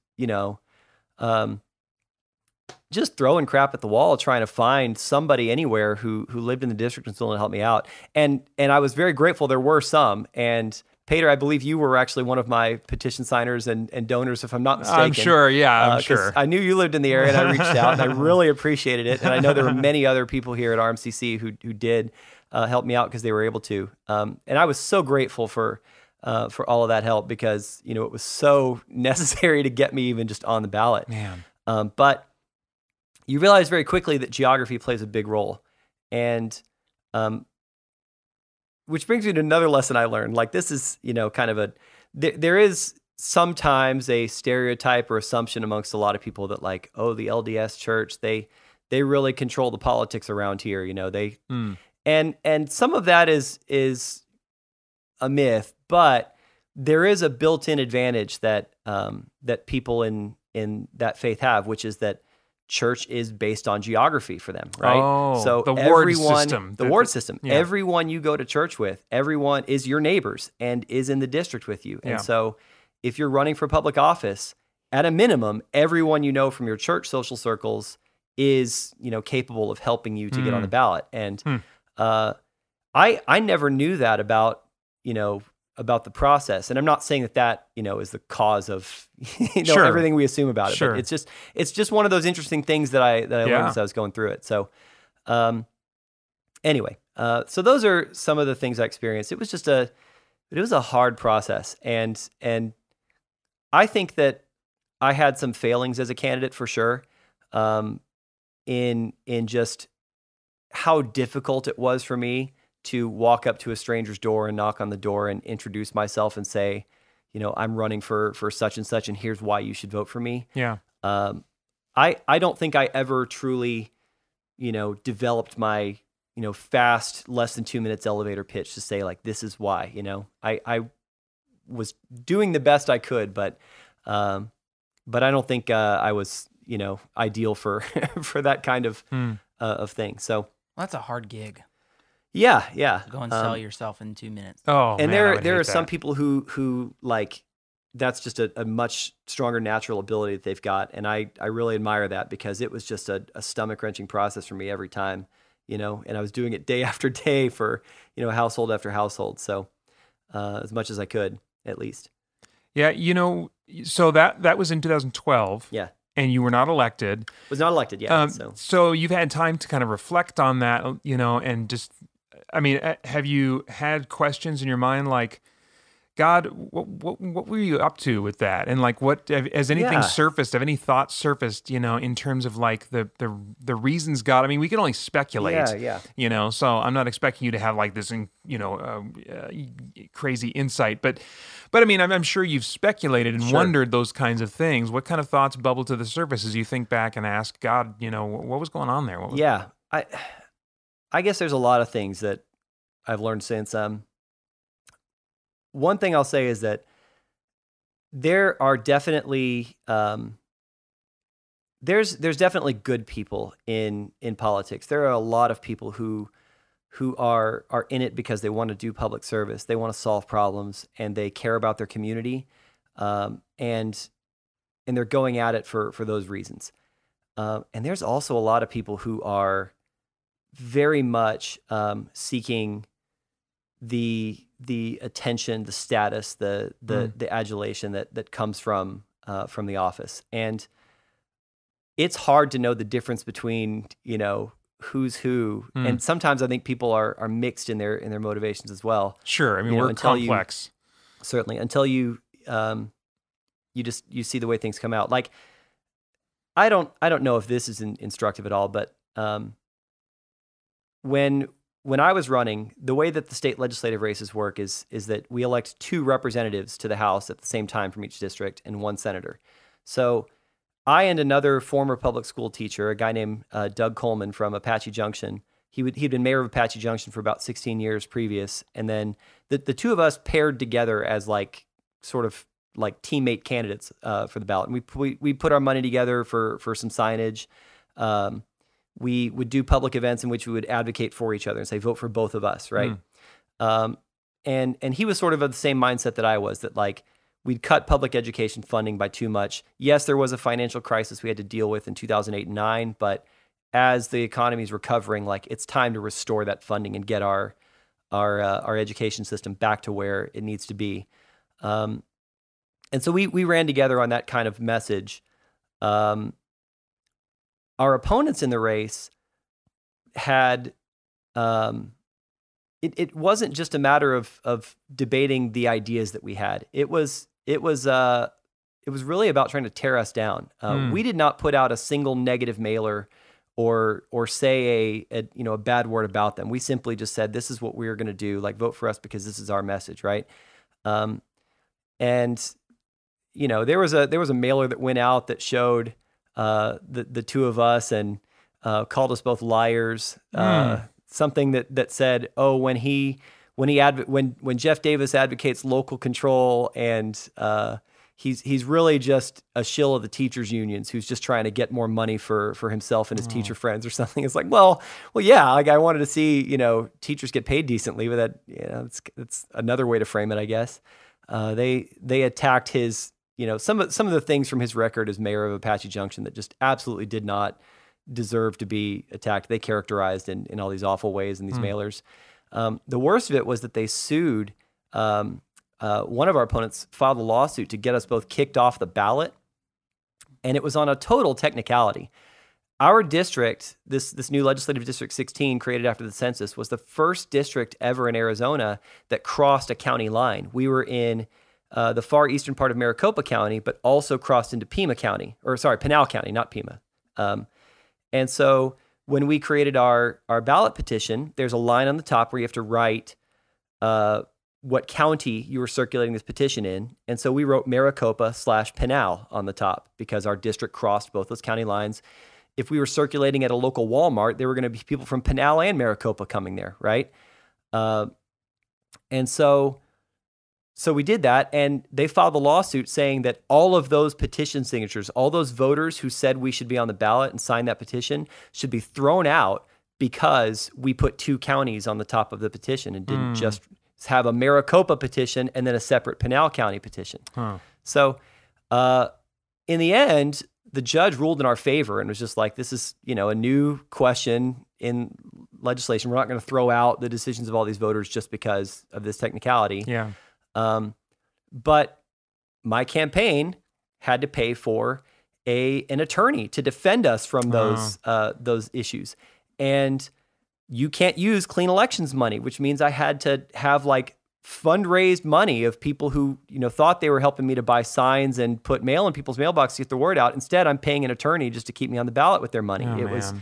just throwing crap at the wall, trying to find somebody anywhere who lived in the district and still to help me out. And I was very grateful. There were some. And Paeter, I believe you were actually one of my petition signers and donors, if I'm not mistaken. I'm sure. Yeah, I'm sure. I knew you lived in the area and I reached out and I really appreciated it. And I know there were many other people here at RMCC who did help me out because they were able to. And I was so grateful for all of that help because, it was so necessary to get me even just on the ballot. Man. But you realize very quickly that geography plays a big role. And which brings me to another lesson I learned. Like this is, kind of there is sometimes a stereotype or assumption amongst a lot of people that like, oh, the LDS church, they really control the politics around here. And some of that is a myth, but there is a built-in advantage that that people in that faith have, which is that church is based on geography for them, right? Oh, so the ward system. The ward system. Yeah. Everyone you go to church with, everyone is your neighbors and is in the district with you. And so if you're running for public office, at a minimum, everyone you know from your church social circles is, capable of helping you to get on the ballot. And I never knew that about the process. And I'm not saying that is the cause of Sure. everything we assume about it. Sure. But it's just one of those interesting things that I learned as I was going through it. So anyway, so those are some of the things I experienced. It was a hard process. And I think that I had some failings as a candidate for sure. In just how difficult it was for me to walk up to a stranger's door and knock on the door and introduce myself and say, I'm running for such and such, and here's why you should vote for me. Yeah. I don't think I ever truly, developed my, fast, less than 2 minutes elevator pitch to say like, this is why, I was doing the best I could, but I don't think I was, ideal for for that kind of thing. So Well, that's a hard gig. Yeah. Go and sell yourself in 2 minutes. Oh, and man, I would there hate are some that. people who like that's just a much stronger natural ability that they've got, and I really admire that because it was just a stomach wrenching process for me every time, and I was doing it day after day for household after household. So as much as I could, at least. Yeah, so that was in 2012. Yeah. And you were not elected. Was not elected yet. So you've had time to kind of reflect on that, and just, have you had questions in your mind like, God, what were you up to with that? And like, has anything surfaced? Have any thoughts surfaced? In terms of like the reasons God. We can only speculate. Yeah. So I'm not expecting you to have like this, crazy insight, but I'm sure you've speculated and wondered those kinds of things. What kind of thoughts bubble to the surface as you think back and ask God, what was going on there? I guess there's a lot of things that I've learned since. One thing I'll say is that there are definitely there's definitely good people in politics. There are a lot of people who are in it because they want to do public service, they want to solve problems, and they care about their community, and they're going at it for those reasons. And there's also a lot of people who are very much seeking the attention, the status, the adulation that comes from the office. And it's hard to know the difference between, who's who. And sometimes I think people are mixed in their motivations as well. Sure. I mean, we're complex. Certainly. Until you see the way things come out. Like, I don't know if this is instructive at all, but when I was running, the way that the state legislative races work is that we elect 2 representatives to the House at the same time from each district and 1 senator. So I and another former public school teacher, a guy named Doug Coleman from Apache Junction, he'd been mayor of Apache Junction for about 16 years previous, and then the 2 of us paired together as sort of teammate candidates for the ballot. And we put our money together for some signage. We would do public events in which we would advocate for each other and say, vote for both of us, right? And he was sort of the same mindset that I was, that we'd cut public education funding by too much. Yes, there was a financial crisis we had to deal with in 2008 and 2009, but as the economy is recovering, it's time to restore that funding and get our education system back to where it needs to be. And so we ran together on that kind of message. Our opponents in the race had, it wasn't just a matter of debating the ideas that we had. It was really about trying to tear us down. We did not put out a single negative mailer or say a bad word about them. We simply just said, this is what we're going to do. Vote for us because this is our message, right? And there was a mailer that went out that showed the 2 of us and called us both liars. Something that said, oh, when Jeff Davis advocates local control, and he's really just a shill of the teachers unions who's just trying to get more money for himself and his teacher friends or something. It's well, yeah, I wanted to see teachers get paid decently, but that it's another way to frame it, I guess. They attacked his some of the things from his record as mayor of Apache Junction that just absolutely did not deserve to be attacked. They characterized in all these awful ways in these mailers. The worst of it was that they sued. One of our opponents filed a lawsuit to get us both kicked off the ballot, and it was on a total technicality. Our district, this new legislative district 16 created after the census, was the first district ever in Arizona that crossed a county line. We were in the far eastern part of Maricopa County, but also crossed into Pinal County, not Pima. And so when we created our ballot petition, there's a line on the top where you have to write what county you were circulating this petition in. And so we wrote Maricopa/Pinal on the top because our district crossed both those county lines. If we were circulating at a local Walmart, there were going to be people from Pinal and Maricopa coming there, right? And so we did that, and they filed a lawsuit saying that all of those petition signatures, all those voters who said we should be on the ballot and sign that petition, should be thrown out because we put 2 counties on the top of the petition and didn't just have a Maricopa petition and then a separate Pinal County petition. So in the end, the judge ruled in our favor and was just this is, a new question in legislation. We're not going to throw out the decisions of all these voters just because of this technicality. Yeah. But my campaign had to pay for an attorney to defend us from those issues. And you can't use clean elections money, which means I had to have fundraised money of people who, thought they were helping me to buy signs and put mail in people's mailbox to get the word out. Instead, I'm paying an attorney just to keep me on the ballot with their money. Was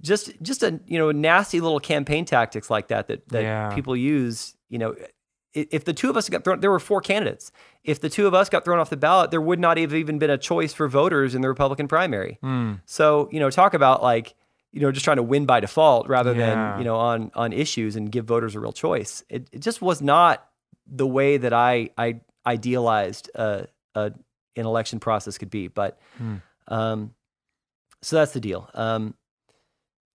just a nasty little campaign tactics like that people use. If the 2 of us got thrown, there were 4 candidates. If the 2 of us got thrown off the ballot, there would not have even been a choice for voters in the Republican primary. So, talk about just trying to win by default rather than, on issues and give voters a real choice. It just was not the way that I idealized an election process could be. But so that's the deal.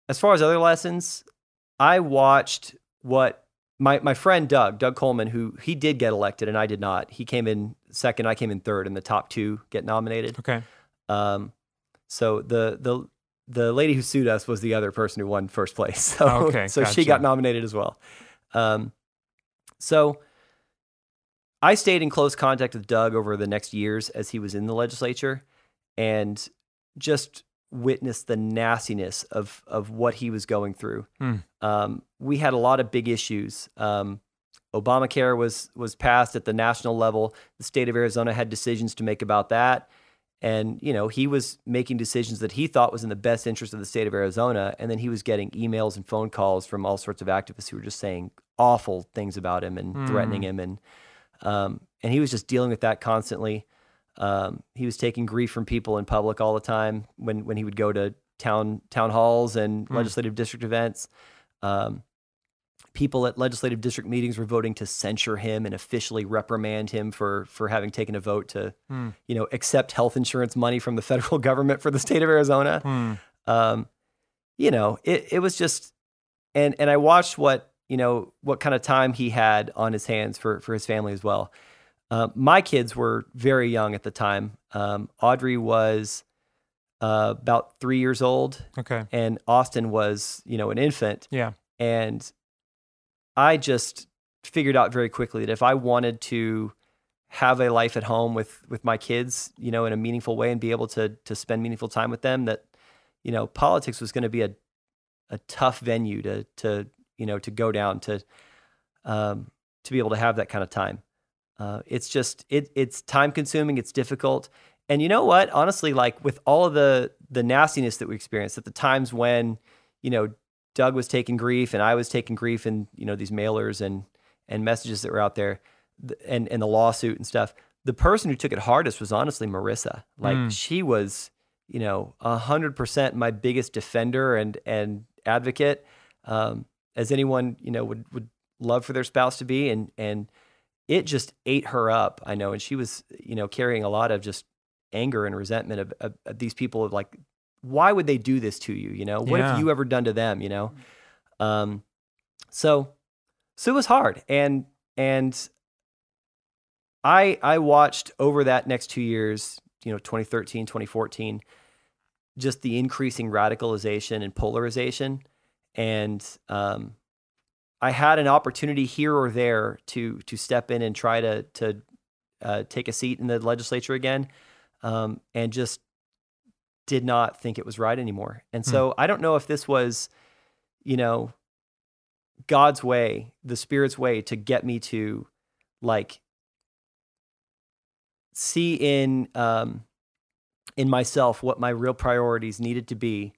As far as other lessons, I watched what my friend Doug Coleman, who he did get elected and I did not. He came in second, I came in third, and the top two get nominated. Okay. So the lady who sued us was the other person who won first place. So, okay, so gotcha. she got nominated as well. So I stayed in close contact with Doug over the next years as he was in the legislature, and just witnessed the nastiness of what he was going through. We had a lot of big issues. Obamacare was passed at the national level. The state of Arizona had decisions to make about that. And, you know, he was making decisions that he thought was in the best interest of the state of Arizona. And then he was getting emails and phone calls from all sorts of activists who were just saying awful things about him and threatening him. And he was just dealing with that constantly. He was taking grief from people in public all the time when he would go to town halls and legislative district events. People at legislative district meetings were voting to censure him and officially reprimand him for having taken a vote to, you know, accept health insurance money from the federal government for the state of Arizona. You know, it was just, and I watched what kind of time he had on his hands for his family as well. My kids were very young at the time. Augeri was about 3 years old. Okay. And Austin was, you know, an infant. Yeah. And I just figured out very quickly that if I wanted to have a life at home with my kids, you know, in a meaningful way and be able to spend meaningful time with them, that, you know, politics was going to be a tough venue to go down to be able to have that kind of time. It's just, it's time consuming. It's difficult. And you know what, honestly, like with all of the nastiness that we experienced at the times when, you know, Doug was taking grief and I was taking grief in, you know, these mailers and messages that were out there and the lawsuit and stuff. The person who took it hardest was honestly Marissa. Like she was, you know, 100% my biggest defender and advocate, as anyone, you know, would love for their spouse to be. And it just ate her up, I know. And she was, you know, carrying a lot of just anger and resentment of these people of like, why would they do this to you? You know, what have you ever done to them? You know? So it was hard. And I watched over that next 2 years, you know, 2013, 2014, just the increasing radicalization and polarization. And, I had an opportunity here or there to step in and try to take a seat in the legislature again. And just did not think it was right anymore. And so I don't know if this was, you know, God's way, the Spirit's way to get me to like see in myself what my real priorities needed to be,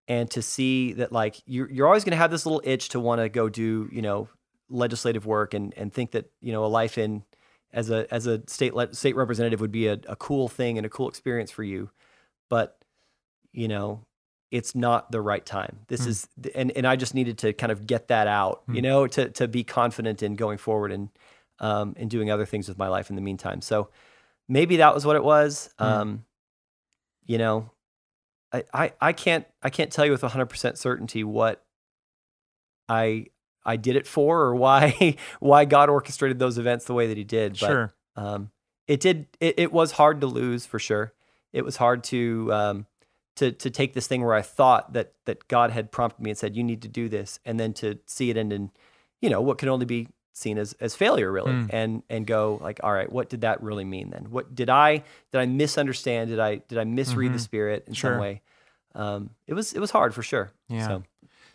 and to see that like you're always going to have this little itch to want to go do, you know, legislative work and think that, you know, a life in as a state representative would be a cool thing and a cool experience for you. But, you know, it's not the right time. This is, and I just needed to kind of get that out, you know, to be confident in going forward and doing other things with my life in the meantime. So maybe that was what it was. You know, I can't tell you with 100% certainty what I did it for, or why God orchestrated those events the way that He did. But, sure. It was hard to lose for sure. It was hard to take this thing where I thought that God had prompted me and said, you need to do this, and then to see it end in, you know, what can only be seen as failure, really, and go like, all right, what did that really mean then? What did I misunderstand? Did I misread the Spirit in some way? It was hard for sure. Yeah.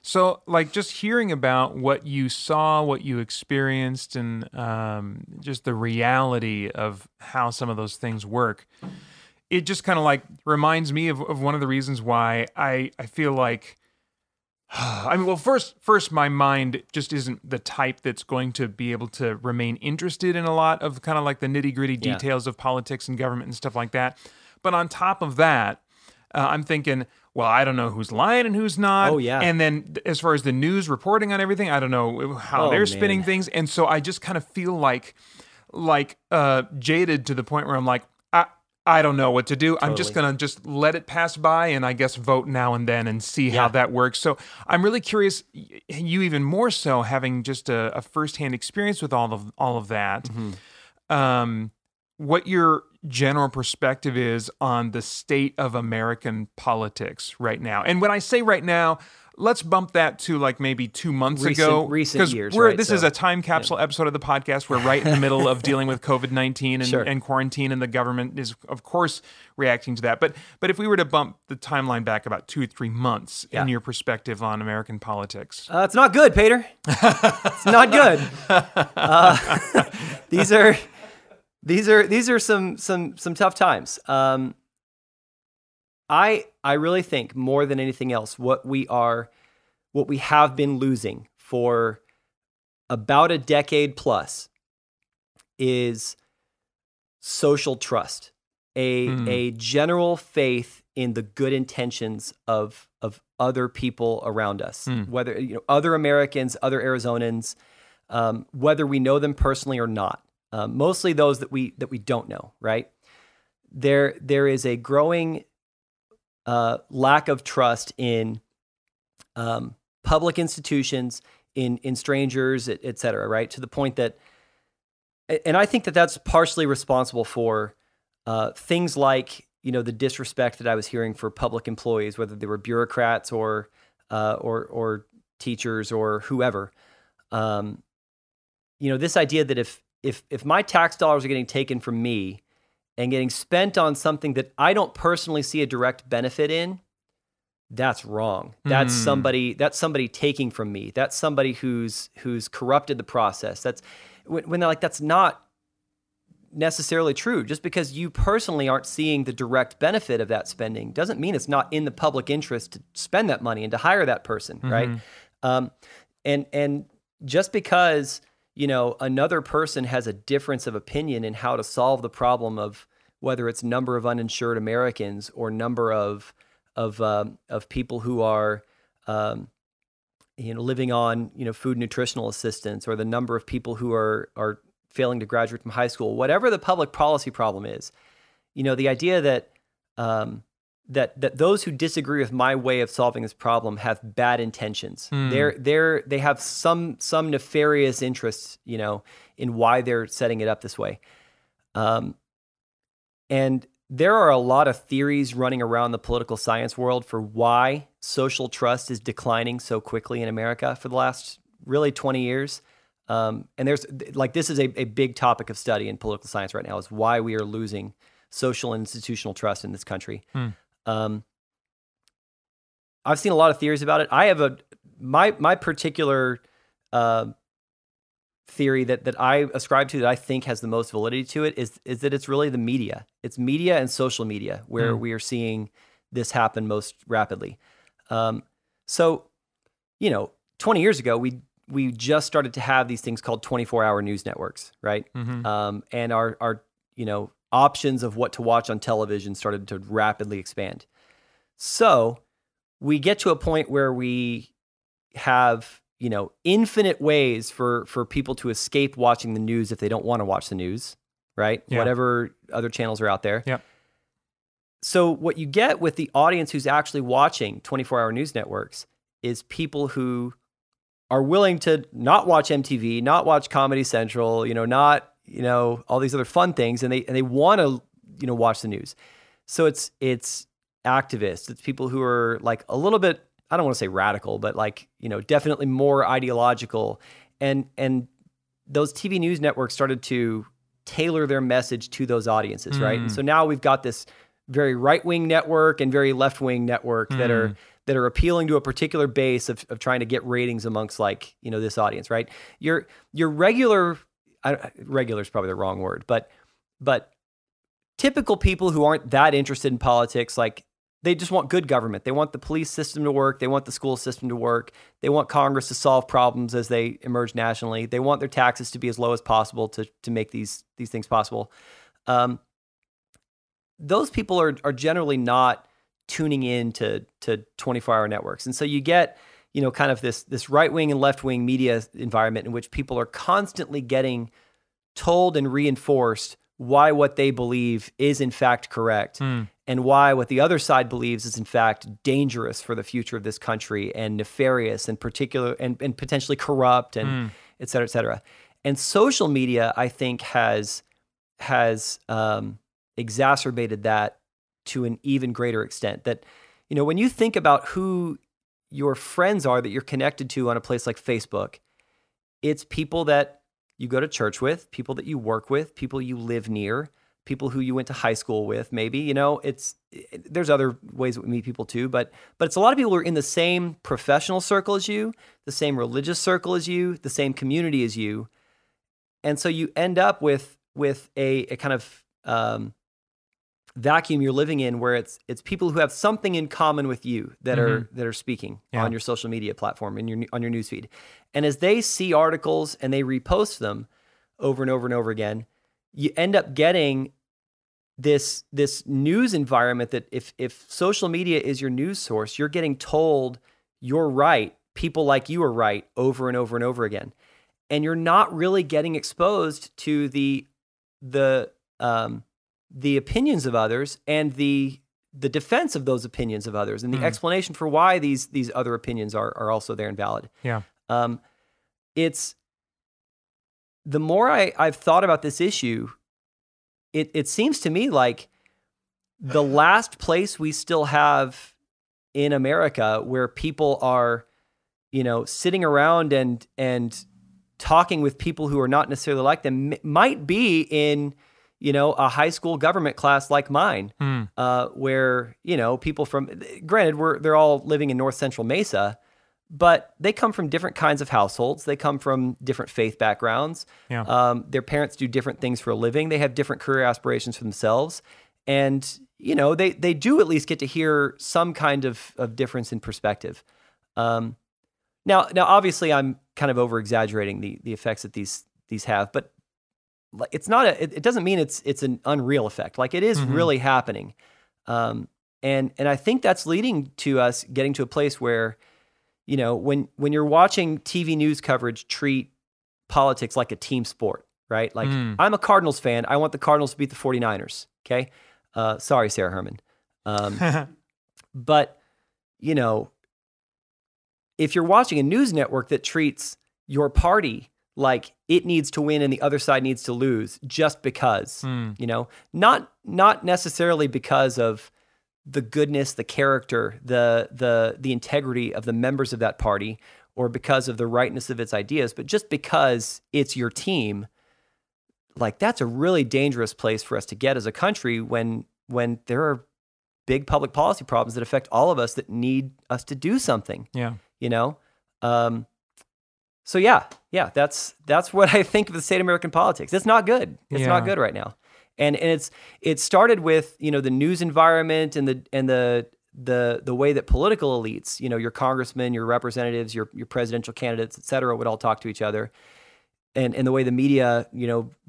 So like just hearing about what you saw, what you experienced, and just the reality of how some of those things work, it just kind of like reminds me of one of the reasons why I feel like, I mean, well, first, my mind just isn't the type that's going to be able to remain interested in a lot of kind of like the nitty-gritty details of politics and government and stuff like that. But on top of that, I'm thinking, well, I don't know who's lying and who's not. Oh, yeah. And then as far as the news reporting on everything, I don't know how they're spinning things. And so I just kind of feel like like jaded to the point where I'm like, I don't know what to do. Totally. I'm just going to just let it pass by and I guess vote now and then and see how that works. So I'm really curious, you even more so having just a firsthand experience with all of that, what your general perspective is on the state of American politics right now. And when I say right now, let's bump that to like maybe 2 months ago. Recent years, This is a time capsule episode of the podcast. We're right in the middle of dealing with COVID-19 and quarantine, and the government is, of course, reacting to that. But if we were to bump the timeline back about 2 or 3 months in your perspective on American politics. It's not good, Paeter. It's not good. These are some tough times. I really think more than anything else, what we have been losing for about a decade plus is social trust, a general faith in the good intentions of other people around us, whether other Americans, other Arizonans, whether we know them personally or not. Mostly those that we don't know, right? There is a growing lack of trust in public institutions, in strangers, et cetera, right? To the point that, and I think that that's partially responsible for things like the disrespect that I was hearing for public employees, whether they were bureaucrats or teachers or whoever. This idea that if my tax dollars are getting taken from me and getting spent on something that I don't personally see a direct benefit in, that's wrong. That's somebody taking from me. That's somebody who's corrupted the process. That's when they're like, that's not necessarily true. Just because you personally aren't seeing the direct benefit of that spending doesn't mean it's not in the public interest to spend that money and to hire that person, right? And just because another person has a difference of opinion in how to solve the problem of whether it's number of uninsured Americans or number of people who are living on food nutritional assistance, or the number of people who are failing to graduate from high school, whatever the public policy problem is, the idea that that those who disagree with my way of solving this problem have bad intentions. They have some nefarious interests, in why they're setting it up this way. And there are a lot of theories running around the political science world for why social trust is declining so quickly in America for the last really 20 years. And there's this is a big topic of study in political science right now, is why we are losing social and institutional trust in this country. I've seen a lot of theories about it. I have my particular theory that I ascribe to, that I think has the most validity to it, is that it's really the media. It's media and social media where we are seeing this happen most rapidly. So 20 years ago, we just started to have these things called 24-hour news networks, right? And our options of what to watch on television started to rapidly expand. So we get to a point where we have infinite ways for people to escape watching the news if they don't want to watch the news, right? Yeah. Whatever other channels are out there. Yep. So what you get with the audience who's actually watching 24-hour news networks is people who are willing to not watch MTV, not watch Comedy Central, not all these other fun things, and they want to watch the news. So it's activists, it's people who are like a little bit, I don't want to say radical, but definitely more ideological. And those TV news networks started to tailor their message to those audiences, right? And so now we've got this very right-wing network and very left-wing network that are appealing to a particular base of trying to get ratings amongst this audience, right? Your regular is probably the wrong word, but typical people who aren't that interested in politics, they just want good government. They want the police system to work. They want the school system to work. They want Congress to solve problems as they emerge nationally. They want their taxes to be as low as possible to make these things possible. Those people are generally not tuning in to 24-hour networks. And so you get, kind of this right-wing and left-wing media environment in which people are constantly getting told and reinforced why what they believe is in fact correct, and why what the other side believes is in fact dangerous for the future of this country and nefarious and particular and potentially corrupt and et cetera, et cetera. And social media, I think, has exacerbated that to an even greater extent. That, when you think about who your friends are that you're connected to on a place like Facebook, it's people that you go to church with, people that you work with, people you live near, people who you went to high school with, maybe. There's other ways that we meet people too, but it's a lot of people who are in the same professional circle as you, the same religious circle as you, the same community as you. And so you end up with a kind of vacuum you're living in, where it's people who have something in common with you that are speaking on your social media platform and on your newsfeed. And as they see articles and they repost them over and over and over again, you end up getting this news environment that if social media is your news source, you're getting told you're right, people like you are right, over and over and over again. And you're not really getting exposed to the opinions of others and the defense of those opinions of others and the explanation for why these other opinions are also there and valid. Yeah. It's the more I've thought about this issue, it seems to me like the last place we still have in America where people are, sitting around and talking with people who are not necessarily like them might be in, a high school government class like mine, where, people granted, they're all living in North Central Mesa, but they come from different kinds of households. They come from different faith backgrounds. Yeah. Their parents do different things for a living. They have different career aspirations for themselves. And, they do at least get to hear some kind of difference in perspective. Now, obviously, I'm kind of over-exaggerating the effects that these have, but it's not it doesn't mean it's an unreal effect. Like, it is really happening. And I think that's leading to us getting to a place where, when you're watching TV news coverage treat politics like a team sport, right? Like, I'm a Cardinals fan. I want the Cardinals to beat the 49ers. Okay. Sorry, Sarah Herman. But, if you're watching a news network that treats your party like it needs to win and the other side needs to lose just because, not necessarily because of the goodness, the character, the integrity of the members of that party, or because of the rightness of its ideas, but just because it's your team, like, that's a really dangerous place for us to get as a country when there are big public policy problems that affect all of us that need us to do something. Yeah. So yeah, that's what I think of the state of American politics. It's not good. It's not good right now. And it started with, the news environment and the way that political elites, your congressmen, your representatives, your presidential candidates, et cetera, would all talk to each other. And the way the media,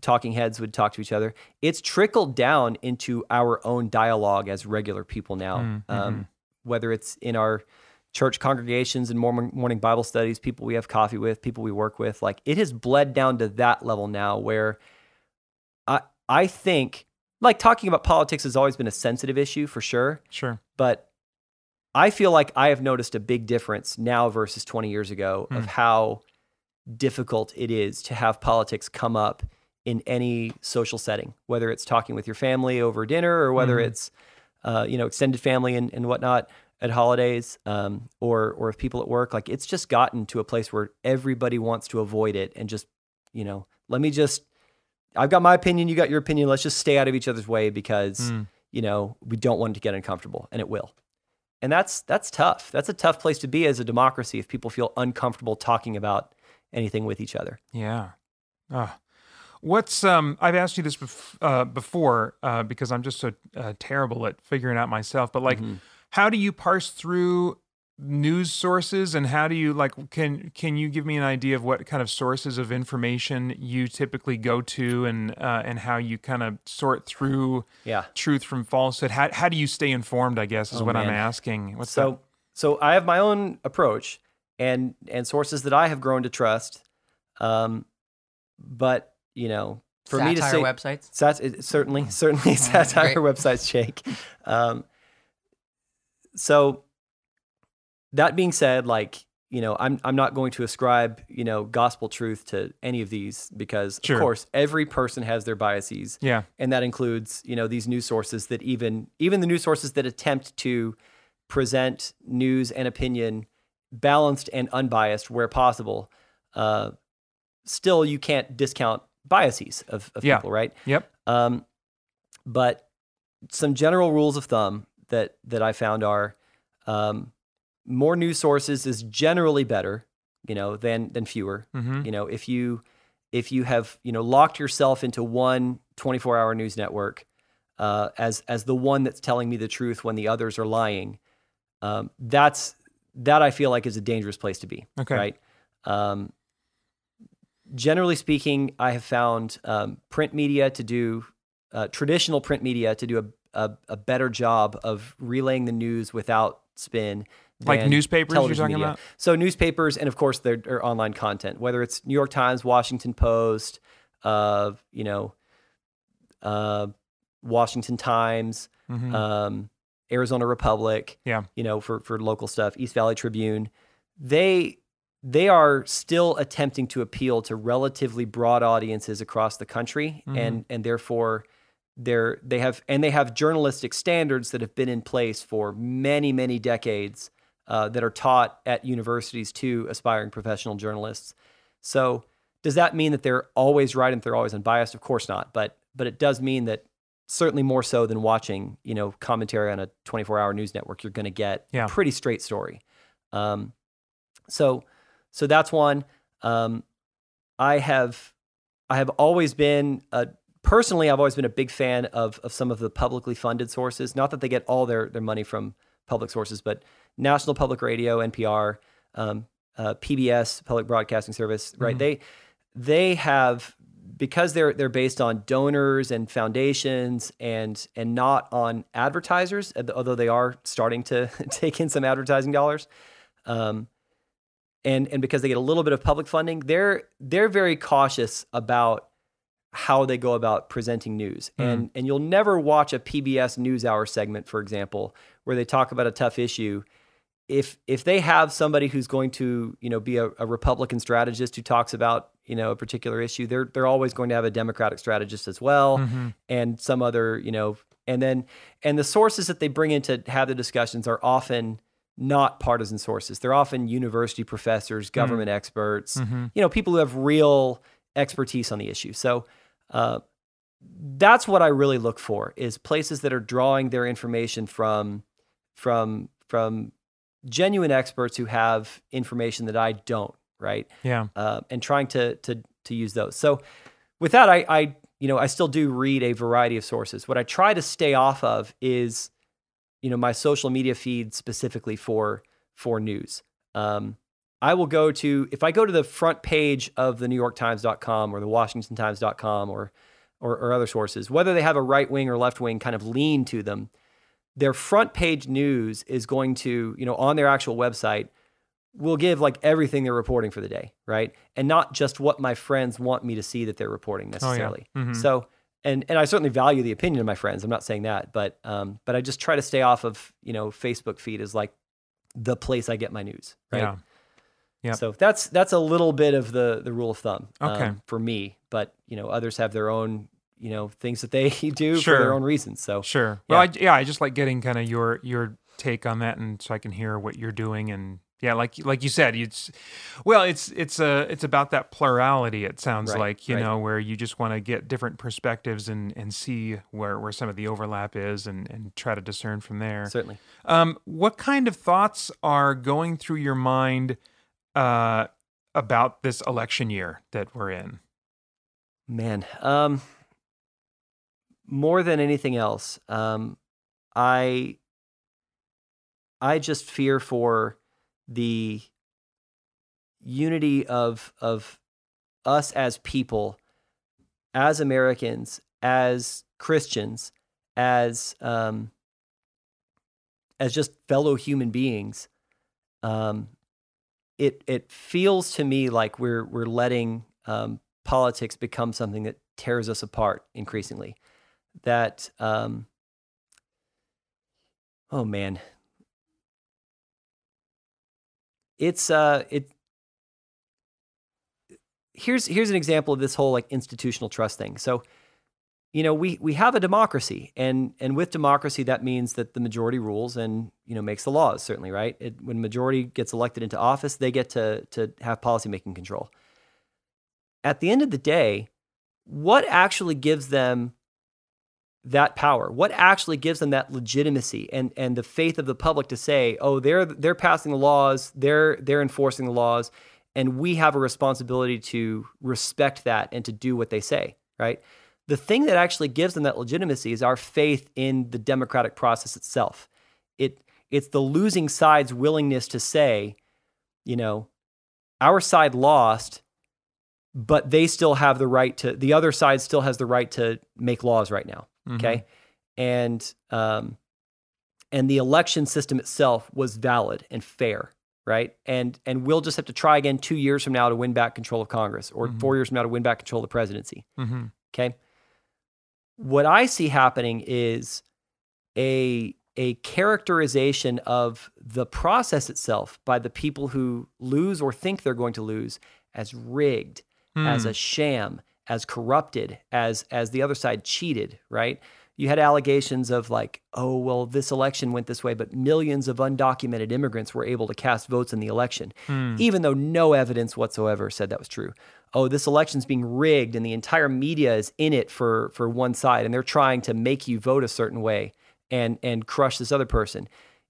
talking heads would talk to each other. It's trickled down into our own dialogue as regular people now, whether it's in our church congregations and morning Bible studies, people we have coffee with, people we work with. Like, it has bled down to that level now where I think, like, talking about politics has always been a sensitive issue for sure. Sure. But I feel like I have noticed a big difference now versus 20 years ago of how difficult it is to have politics come up in any social setting, whether it's talking with your family over dinner or whether it's, extended family and whatnot at holidays, or with people at work. Like, it's just gotten to a place where everybody wants to avoid it and just, I've got my opinion, you got your opinion. Let's just stay out of each other's way because, we don't want it to get uncomfortable, and it will. And that's tough. That's a tough place to be as a democracy if people feel uncomfortable talking about anything with each other. Yeah. What's I've asked you this before because I'm just so terrible at figuring out myself. But how do you parse through news sources, and how do you can you give me an idea of what kind of sources of information you typically go to, and how you kind of sort through truth from falsehood? How do you stay informed, I guess, is what I'm asking. So I have my own approach and sources that I have grown to trust. But for me to say websites. Certainly satire great. websites, Jake. So that being said, like, I'm not going to ascribe, gospel truth to any of these because, Sure. of course, every person has their biases. Yeah. And that includes, these news sources that even the news sources that attempt to present news and opinion balanced and unbiased where possible. Still, you can't discount biases of people, right? Yep. But some general rules of thumb that I found are, more news sources is generally better, than fewer. Mm-hmm. If you have, locked yourself into one 24-hour news network, as the one that's telling me the truth when the others are lying, that I feel like is a dangerous place to be. Okay. Right. Generally speaking, I have found print media to do traditional print media to do a better job of relaying the news without spin. Like newspapers you're television talking media. about? So newspapers, and of course their online content, whether it's New York Times, Washington Post, Washington Times, Mm-hmm. Arizona Republic, Yeah. For local stuff, East Valley Tribune, they are still attempting to appeal to relatively broad audiences across the country, Mm-hmm. and therefore they have journalistic standards that have been in place for many, many decades, that are taught at universities to aspiring professional journalists. So does that mean that they're always right and they're always unbiased? Of course not. But it does mean that certainly more so than watching, commentary on a 24-hour news network, you're going to get a pretty straight story. So that's one. I have always been personally, I've always been a big fan of some of the publicly funded sources. Not that they get all their money from public sources, but National Public Radio, NPR, PBS, Public Broadcasting Service, right? Mm-hmm. They have, because they're based on donors and foundations and not on advertisers, although they are starting to take in some advertising dollars. And because they get a little bit of public funding, they're very cautious about how they go about presenting news. And you'll never watch a PBS NewsHour segment, for example, where they talk about a tough issue. If they have somebody who's going to, be a Republican strategist who talks about, a particular issue, they're always going to have a Democratic strategist as well, Mm-hmm. and some other, and the sources that they bring in to have the discussions are often not partisan sources. They're often university professors, government experts, Mm-hmm. People who have real expertise on the issue. So that's what I really look for, is places that are drawing their information from genuine experts who have information that I don't, right? Yeah. And trying to use those. So with that, I still do read a variety of sources. What I try to stay off of is, my social media feed specifically for news. I will if I go to the front page of the NewYorkTimes.com or the WashingtonTimes.com or other sources, whether they have a right wing or left wing kind of lean to them, their front page news is going to, on their actual website, will give like everything they're reporting for the day, right? And not just what my friends want me to see that they're reporting necessarily. Oh, yeah. Mm-hmm. So, and I certainly value the opinion of my friends. I'm not saying that, but I just try to stay off of, Facebook feed is like the place I get my news, right? Yeah. Yep. So that's a little bit of the rule of thumb for me, but others have their own things that they do for their own reasons. So sure. Yeah. Well, I just like getting kind of your take on that, and so I can hear what you're doing. And yeah, like you said, it's about that plurality. It sounds like where you just want to get different perspectives and see where some of the overlap is, and try to discern from there. Certainly. What kind of thoughts are going through your mind about this election year that we're in? Man, more than anything else, I just fear for the unity of us as people, as Americans, as Christians, as just fellow human beings. It feels to me like we're letting politics become something that tears us apart increasingly. That, oh man, it's here's an example of this whole like institutional trust thing. So, we have a democracy, and with democracy, that means that the majority rules and, makes the laws, certainly, right? When majority gets elected into office, they get to have policymaking control. At the end of the day, what actually gives them that power? What actually gives them that legitimacy and the faith of the public to say, oh, they're passing the laws, they're enforcing the laws, and we have a responsibility to respect that and to do what they say, right? The thing that actually gives them that legitimacy is our faith in the democratic process itself. It's the losing side's willingness to say, our side lost, but they still have the right to, the other side still has the right to make laws right now. Okay. And the election system itself was valid and fair. Right. And we'll just have to try again 2 years from now to win back control of Congress, or 4 years from now to win back control of the presidency. Okay. What I see happening is a characterization of the process itself by the people who lose or think they're going to lose as rigged, as a sham, as corrupted, as the other side cheated, right? You had allegations of like, oh, well, this election went this way, but millions of undocumented immigrants were able to cast votes in the election, even though no evidence whatsoever said that was true. Oh, this election's being rigged and the entire media is in it for one side, and they're trying to make you vote a certain way and crush this other person,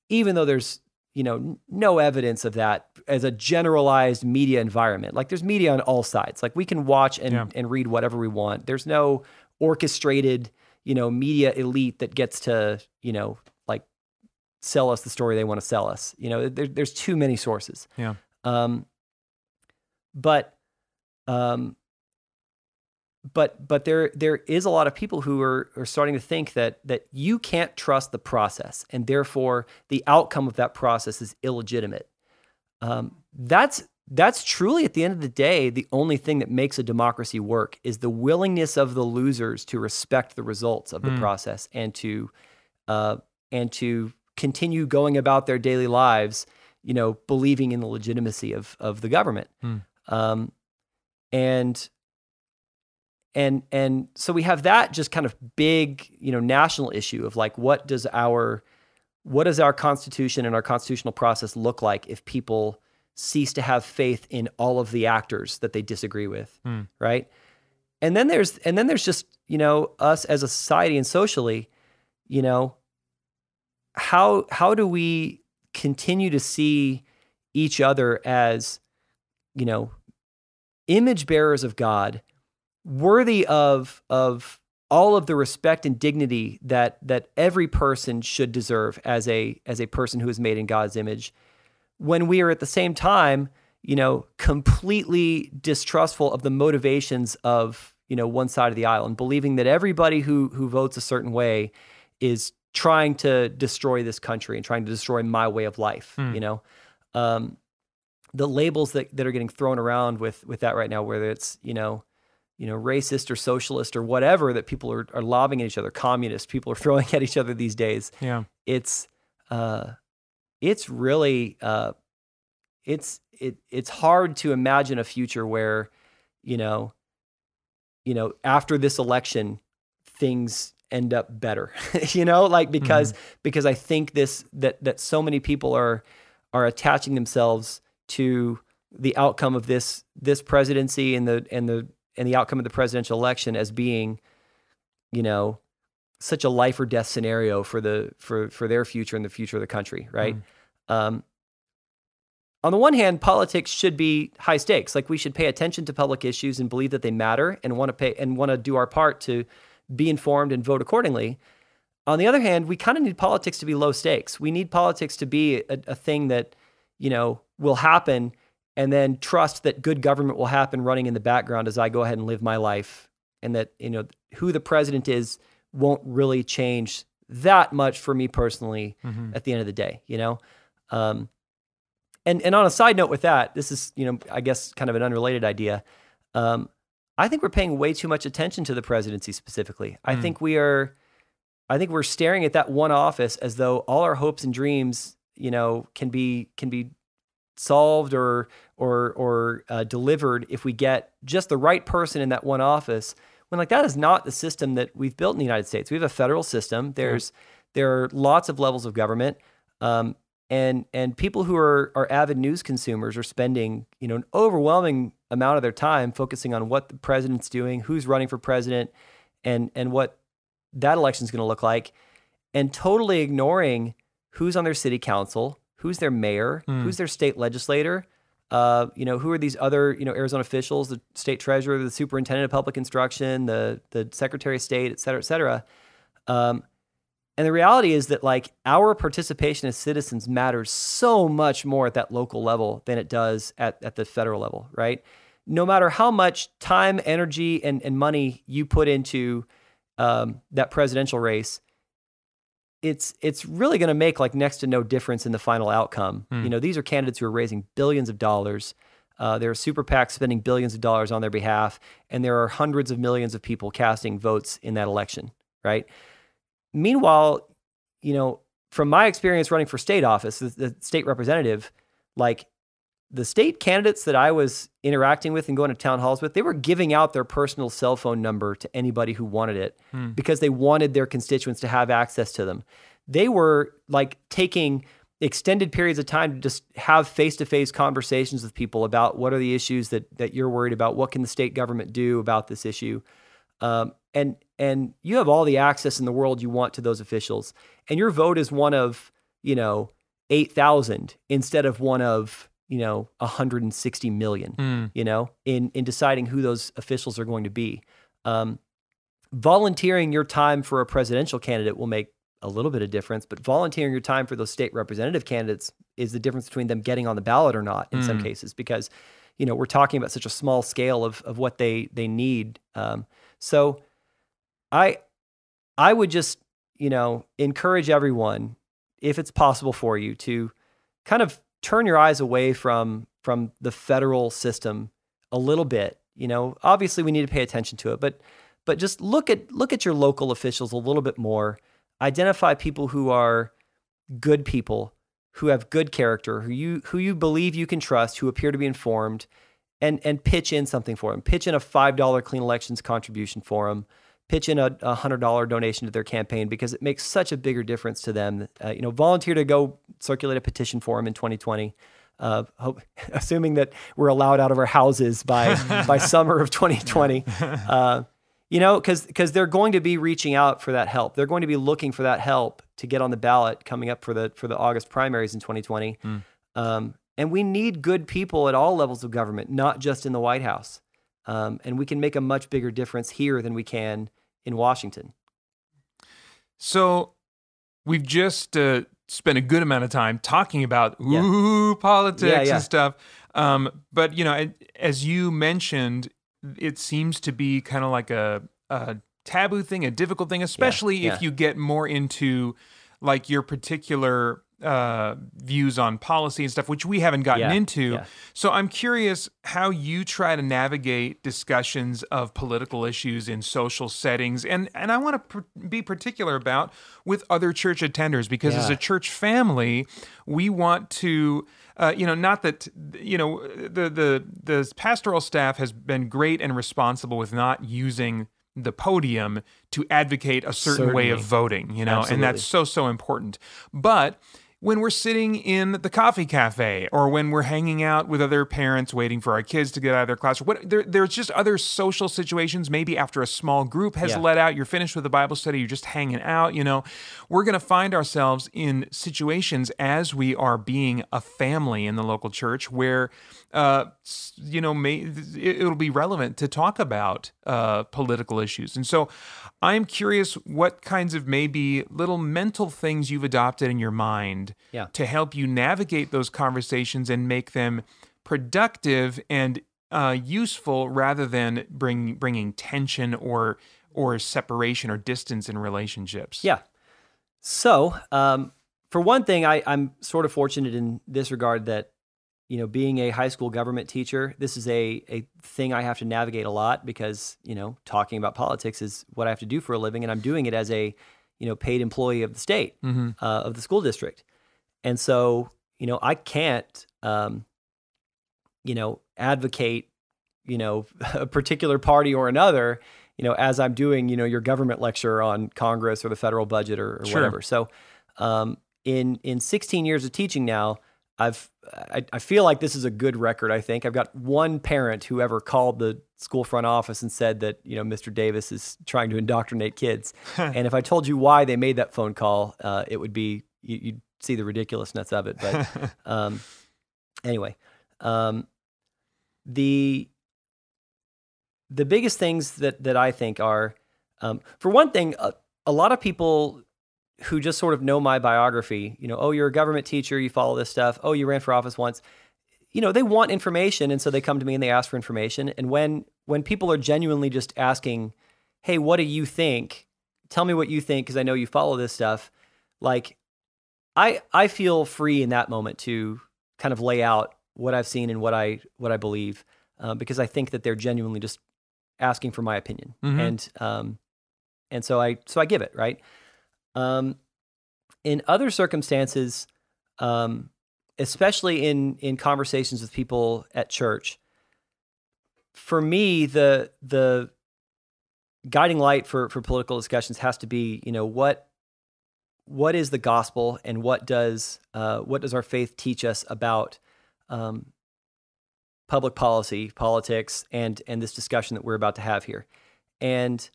even though there's no evidence of that as a generalized media environment. Like there's media on all sides. Like we can watch and read whatever we want. There's no orchestrated media elite that gets to, like sell us the story they want to sell us. There's too many sources. Yeah. But there is a lot of people who are starting to think that you can't trust the process, and therefore the outcome of that process is illegitimate. That's truly, at the end of the day, the only thing that makes a democracy work is the willingness of the losers to respect the results of the process and to continue going about their daily lives, believing in the legitimacy of the government. And so we have that just kind of big, national issue of like, what does our Constitution and our constitutional process look like if people cease to have faith in all of the actors that they disagree with, right? And then there's just, us as a society and socially, how do we continue to see each other as, image bearers of God, worthy of all of the respect and dignity that every person should deserve as a person who is made in God's image, when we are at the same time, completely distrustful of the motivations of, one side of the aisle, and believing that everybody who votes a certain way is trying to destroy this country and trying to destroy my way of life. The labels that are getting thrown around with that right now, whether it's, racist or socialist or whatever that people are lobbing at each other, communist, people are throwing at each other these days. Yeah. It's really, it's hard to imagine a future where, after this election, things end up better, because I think that so many people are attaching themselves to the outcome of this presidency and the outcome of the presidential election as being, such a life or death scenario for their future and the future of the country, right? On the one hand, politics should be high stakes. Like we should pay attention to public issues and believe that they matter and want to do our part to be informed and vote accordingly. On the other hand, we kind of need politics to be low stakes. We need politics to be a thing that, will happen, and then trust that good government will happen running in the background as I go ahead and live my life. And that, who the president is won't really change that much for me personally at the end of the day, And on a side note with that, this is, I guess kind of an unrelated idea. I think we're paying way too much attention to the presidency specifically. I think we're staring at that one office as though all our hopes and dreams, can be solved or delivered if we get just the right person in that one office. When that is not the system that we've built in the United States. We have a federal system. There are lots of levels of government, and people who are avid news consumers are spending an overwhelming amount of their time focusing on what the president's doing, who's running for president, and what that election is going to look like, and totally ignoring who's on their city council, who's their mayor, who's their state legislator, who are these other, Arizona officials, the state treasurer, the superintendent of public instruction, the secretary of state, et cetera, et cetera. And the reality is that our participation as citizens matters so much more at that local level than it does at the federal level, right? No matter how much time, energy, and money you put into that presidential race, it's really going to make next to no difference in the final outcome. These are candidates who are raising billions of dollars. There are super PACs spending billions of dollars on their behalf, and there are hundreds of millions of people casting votes in that election, right? Meanwhile, from my experience running for state office, the state representative, the state candidates that I was interacting with and going to town halls with, they were giving out their personal cell phone number to anybody who wanted it because they wanted their constituents to have access to them. They were taking extended periods of time to just have face-to-face conversations with people about what are the issues that you're worried about, what can the state government do about this issue. And you have all the access in the world you want to those officials. And your vote is one of, 8,000 instead of one of, 160 million, in deciding who those officials are going to be. Volunteering your time for a presidential candidate will make a little bit of difference, but volunteering your time for those state representative candidates is the difference between them getting on the ballot or not in some cases, because, we're talking about such a small scale of what they need. So I would just, encourage everyone, if it's possible for you, to kind of turn your eyes away from the federal system a little bit. Obviously we need to pay attention to it, but just look at your local officials a little bit more. Identify people who are good people, who have good character, who you believe you can trust, who appear to be informed, and pitch in something for them. Pitch in a $5 Clean Elections contribution for them. Pitch in a $100 donation to their campaign, because it makes such a bigger difference to them. Volunteer to go circulate a petition for them in 2020, assuming that we're allowed out of our houses by summer of 2020. Because they're going to be reaching out for that help. They're going to be looking for that help to get on the ballot coming up for the August primaries in 2020. And we need good people at all levels of government, not just in the White House. And we can make a much bigger difference here than we can in Washington. So we've just spent a good amount of time talking about politics and stuff. But, as you mentioned, it seems to be kind of like a taboo thing, a difficult thing, especially if you get more into your particular views on policy and stuff, which we haven't gotten into. Yeah. So I'm curious how you try to navigate discussions of political issues in social settings. And I want to be particular about with other church attenders, because as a church family, we want to, not that, the pastoral staff has been great and responsible with not using the podium to advocate a certain way of voting, Absolutely. And that's so important. But when we're sitting in the coffee cafe, or when we're hanging out with other parents waiting for our kids to get out of their class, there's just other social situations, maybe after a small group has let out, you're finished with the Bible study, you're just hanging out, we're going to find ourselves in situations as we are being a family in the local church where, it'll be relevant to talk about political issues. And so I'm curious what kinds of maybe little mental things you've adopted in your mind to help you navigate those conversations and make them productive and useful, rather than bringing tension or separation or distance in relationships. Yeah. So for one thing, I'm sort of fortunate in this regard that, being a high school government teacher, this is a thing I have to navigate a lot because, talking about politics is what I have to do for a living, and I'm doing it as a, paid employee of the state, of the school district. And so, I can't, advocate, a particular party or another, as I'm doing, your government lecture on Congress or the federal budget or Sure. whatever. So, in 16 years of teaching now, I feel like this is a good record. I think I've got one parent who ever called the school front office and said that, Mr. Davis is trying to indoctrinate kids. And if I told you why they made that phone call, it would be, you'd see the ridiculousness of it. But, anyway, the biggest things that I think are, for one thing, a lot of people who just sort of know my biography, oh, you're a government teacher, you follow this stuff. Oh, you ran for office once. They want information, and so they come to me and they ask for information. And when people are genuinely just asking, hey, what do you think? Tell me what you think, because I know you follow this stuff. Like, I feel free in that moment to kind of lay out what I've seen and what I believe, because I think that they're genuinely just asking for my opinion, and so I give it, right. In other circumstances, especially in conversations with people at church, for me, the guiding light for political discussions has to be, what is the gospel, and what does our faith teach us about public policy, politics, and this discussion that we're about to have here, and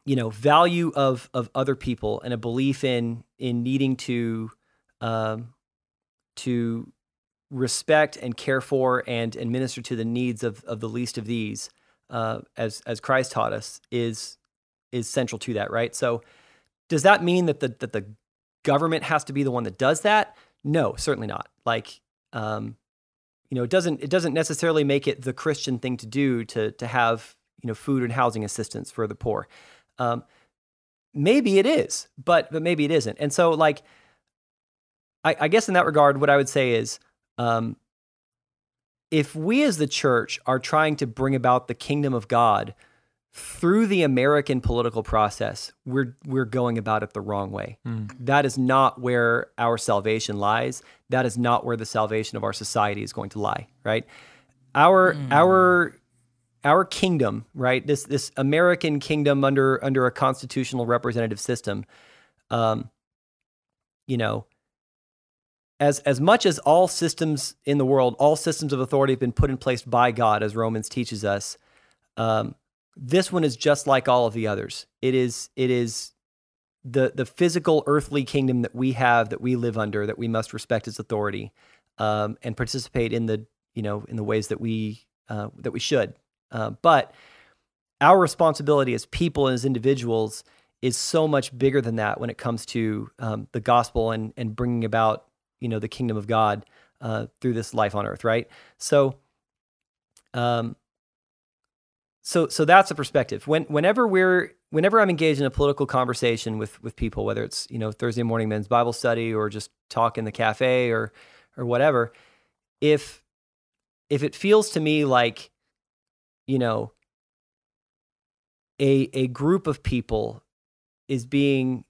value of other people, and a belief in needing to respect and care for and minister to the needs of the least of these, as Christ taught us, is central to that, right? So, does that mean that the government has to be the one that does that? No, certainly not. Like, it doesn't necessarily make it the Christian thing to do to have food and housing assistance for the poor. Maybe it is, but maybe it isn't. And so, like, I guess in that regard, what I would say is, if we as the church are trying to bring about the kingdom of God through the American political process, we're going about it the wrong way. That is not where our salvation lies. That is not where the salvation of our society is going to lie, right? Our kingdom, right? This American kingdom under a constitutional representative system, as much as all systems in the world, all systems of authority have been put in place by God, as Romans teaches us, this one is just like all of the others. It is the physical earthly kingdom that we have, that we live under, that we must respect its authority, and participate in the ways that we should. But our responsibility as people and as individuals is so much bigger than that when it comes to the gospel and bringing about the kingdom of God through this life on earth, right? So that's a perspective. Whenever I'm engaged in a political conversation with people, whether it's Thursday morning men's Bible study or just talk in the cafe or whatever, if it feels to me like a group of people is being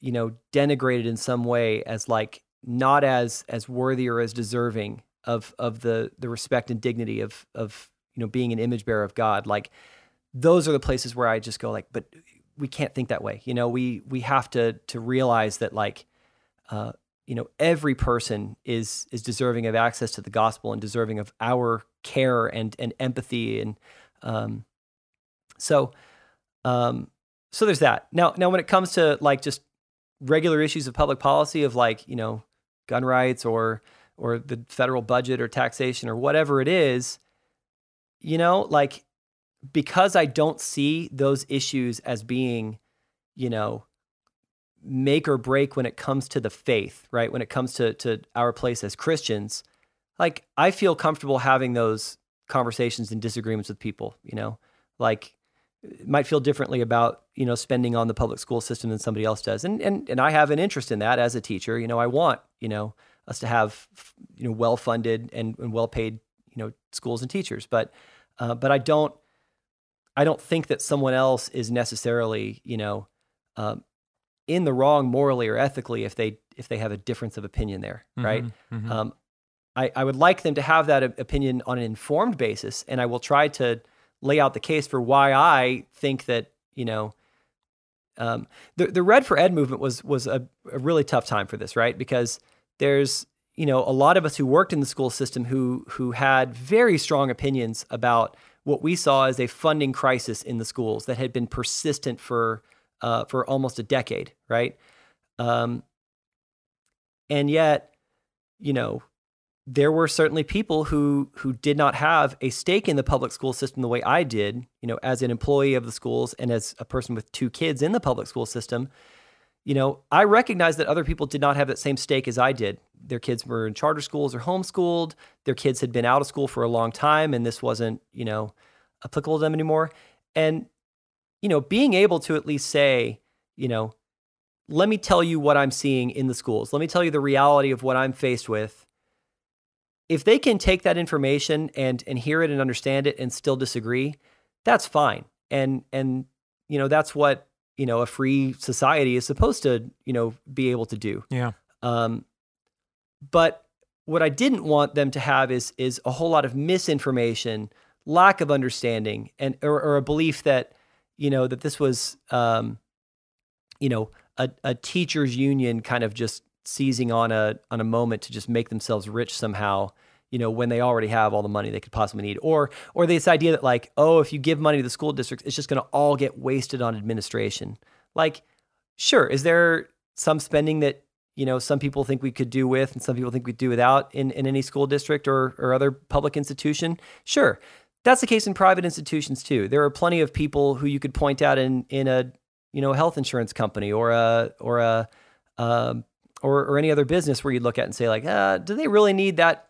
denigrated in some way as like not as worthy or as deserving of the respect and dignity of being an image bearer of God, like those are the places where I just go like, but we can't think that way. We have to realize that like every person is deserving of access to the gospel and deserving of our care and empathy, and so there's that. Now when it comes to like just regular issues of public policy of like gun rights or the federal budget or taxation or whatever it is, like, because I don't see those issues as being make or break when it comes to the faith, right? When it comes to our place as Christians, like I feel comfortable having those conversations and disagreements with people, like it might feel differently about, spending on the public school system than somebody else does. And I have an interest in that as a teacher. I want us to have well-funded and well-paid schools and teachers. But I don't think that someone else is necessarily in the wrong morally or ethically if they have a difference of opinion there, right? Mm-hmm. I would like them to have that opinion on an informed basis, and I will try to lay out the case for why I think that the Red for Ed movement was a really tough time for this, right? Because there's a lot of us who worked in the school system who had very strong opinions about what we saw as a funding crisis in the schools that had been persistent for almost a decade, right? And yet, there were certainly people who did not have a stake in the public school system the way I did, as an employee of the schools and as a person with 2 kids in the public school system. I recognize that other people did not have that same stake as I did. Their kids were in charter schools or homeschooled. Their kids had been out of school for a long time, and this wasn't, applicable to them anymore. And, being able to at least say, let me tell you what I'm seeing in the schools. Let me tell you the reality of what I'm faced with. If they can take that information and hear it and understand it and still disagree, that's fine. And that's what, a free society is supposed to, be able to do. Yeah. But what I didn't want them to have is a whole lot of misinformation, lack of understanding, or a belief that, that this was, a teachers union kind of just seizing on a moment to just make themselves rich somehow, when they already have all the money they could possibly need, or this idea that like, oh, if you give money to the school districts, it's just going to all get wasted on administration. Like, sure, is there some spending that some people think we could do with and some people think we do without in any school district or other public institution? Sure, that's the case in private institutions too. There are plenty of people who you could point out in a health insurance company or any other business where you look at and say like, do they really need that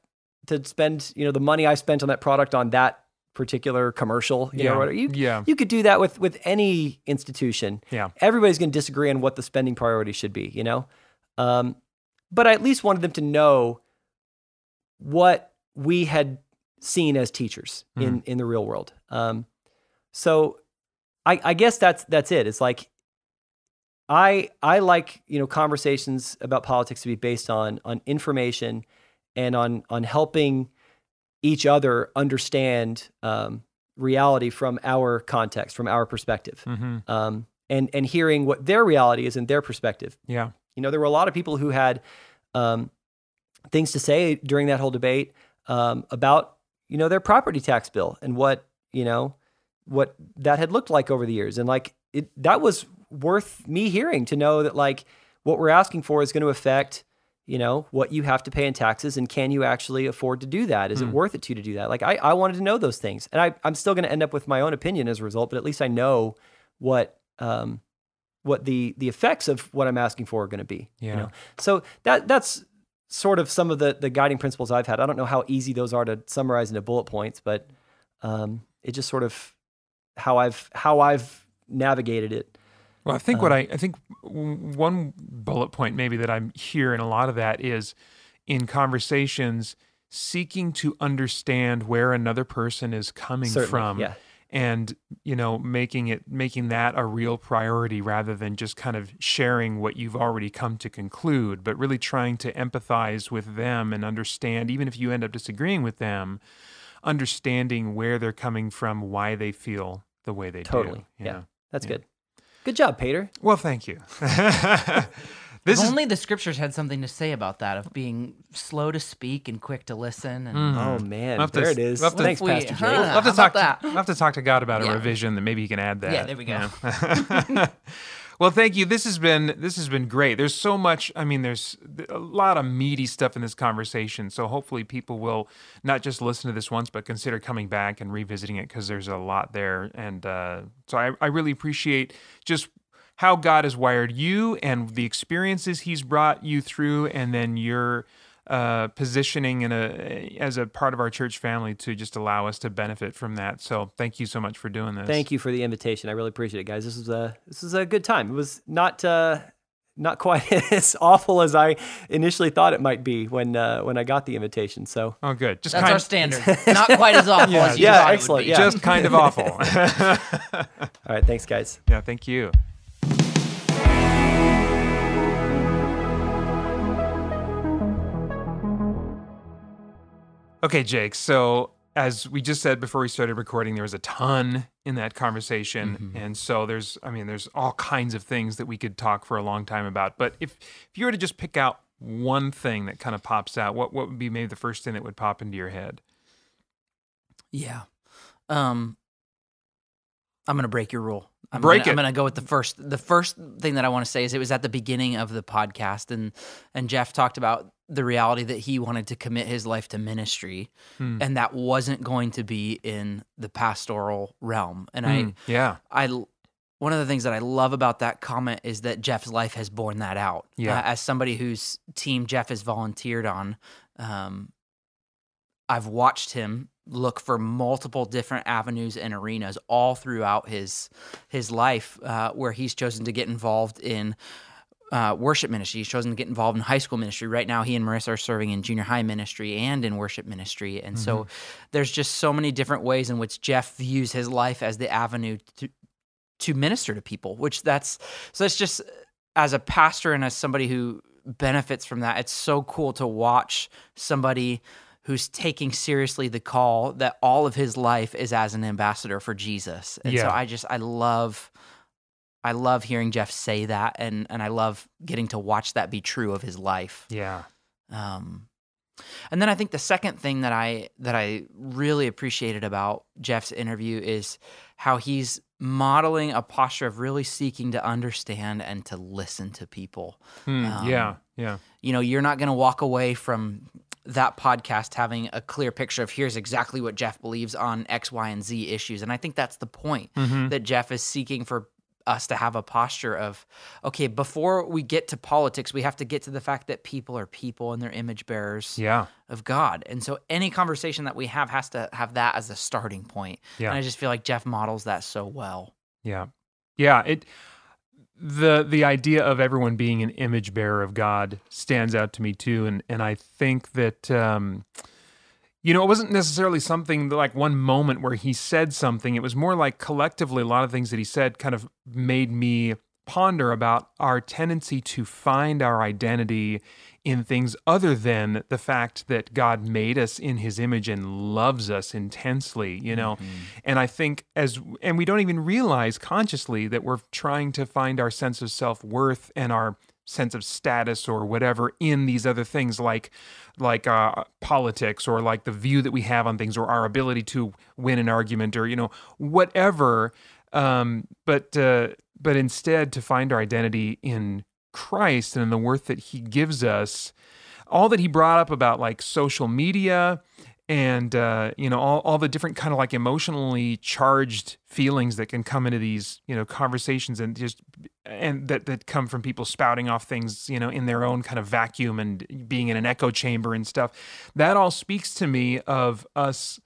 to spend, the money I spent on that product on that particular commercial? You could do that with any institution. Yeah. Everybody's going to disagree on what the spending priority should be, but I at least wanted them to know what we had seen as teachers in the real world. So I guess that's it. It's like, I like, conversations about politics to be based on information and on helping each other understand reality from our context, from our perspective, and hearing what their reality is and their perspective. Yeah. There were a lot of people who had things to say during that whole debate about, their property tax bill and what that had looked like over the years. And like, that was worth me hearing, to know that like what we're asking for is going to affect, what you have to pay in taxes, and can you actually afford to do that? Is it worth it to you to do that? Like I wanted to know those things, and I'm still going to end up with my own opinion as a result, but at least I know what the effects of what I'm asking for are going to be. Yeah. So that's sort of some of the guiding principles I've had. I don't know how easy those are to summarize into bullet points, but it just sort of how I've navigated it. Well, I think one bullet point maybe that I'm hearing a lot of that is in conversations seeking to understand where another person is coming from. Yeah. And, making that a real priority rather than just kind of sharing what you've already come to conclude, but really trying to empathize with them and understand, even if you end up disagreeing with them, understanding where they're coming from, why they feel the way they do. Totally. Yeah. That's good. Good job, Paeter. Well, thank you. If only the scriptures had something to say about that, of being slow to speak and quick to listen. And Oh, man. There it is. Thanks, Pastor Jake. We'll have to talk to God about a revision that maybe he can add that. Yeah, there we go. Yeah. Well, thank you. This has been great. There's so much. I mean, there's a lot of meaty stuff in this conversation. So hopefully people will not just listen to this once, but consider coming back and revisiting it, because there's a lot there. And so I really appreciate just how God has wired you and the experiences He's brought you through, and then your positioning as a part of our church family to just allow us to benefit from that. So thank you so much for doing this. Thank you for the invitation. I really appreciate it, guys. This is a good time. It was not not quite as awful as I initially thought it might be when I got the invitation. So Oh, good. Just That's our standard. Not quite as awful as you thought excellent. it would be. Yeah. Just kind of awful. All right, thanks, guys. Yeah, thank you. Okay, Jake. So as we just said before we started recording, there was a ton in that conversation, and so there's all kinds of things that we could talk for a long time about. But if you were to just pick out one thing that kind of pops out, what would be maybe the first thing that would pop into your head? Yeah. I'm going to break your rule. I'm Break it. I'm going to go with the first. The first thing that I want to say is it was at the beginning of the podcast, and Jeff talked about the reality that he wanted to commit his life to ministry, and that wasn't going to be in the pastoral realm. And I one of the things that I love about that comment is that Jeff's life has borne that out. Yeah. As somebody whose team Jeff has volunteered on, I've watched him look for multiple different avenues and arenas all throughout his life, where he's chosen to get involved in worship ministry. He's chosen to get involved in high school ministry. Right now, he and Marissa are serving in junior high ministry and in worship ministry. And so there's just so many different ways in which Jeff views his life as the avenue to minister to people, that's just, as a pastor and as somebody who benefits from that, it's so cool to watch somebody who's taking seriously the call that all of his life is as an ambassador for Jesus. And so I love hearing Jeff say that, and I love getting to watch that be true of his life. Yeah. And then I think the second thing that I really appreciated about Jeff's interview is how he's modeling a posture of really seeking to understand and to listen to people. Yeah. You're not going to walk away from that podcast having a clear picture of here's exactly what Jeff believes on X, Y, and Z issues. And I think that's the point, that Jeff is seeking for us to have a posture of, okay, before we get to politics, we have to get to the fact that people are people and they're image bearers of God. And so any conversation that we have has to have that as a starting point. Yeah. And I just feel like Jeff models that so well. Yeah. Yeah. The idea of everyone being an image bearer of God stands out to me too. And I think that, it wasn't necessarily something like one moment where he said something. It was more like collectively a lot of things that he said kind of made me ponder about our tendency to find our identity in things other than the fact that God made us in his image and loves us intensely, And I think and we don't even realize consciously that we're trying to find our sense of self-worth and our sense of status or whatever in these other things like politics or like the view that we have on things or our ability to win an argument or, whatever. But instead to find our identity in Christ and in the worth that he gives us. All that he brought up about like social media and, all the different kind of like emotionally charged feelings that can come into these, conversations and that come from people spouting off things, in their own kind of vacuum and being in an echo chamber and stuff. That all speaks to me of us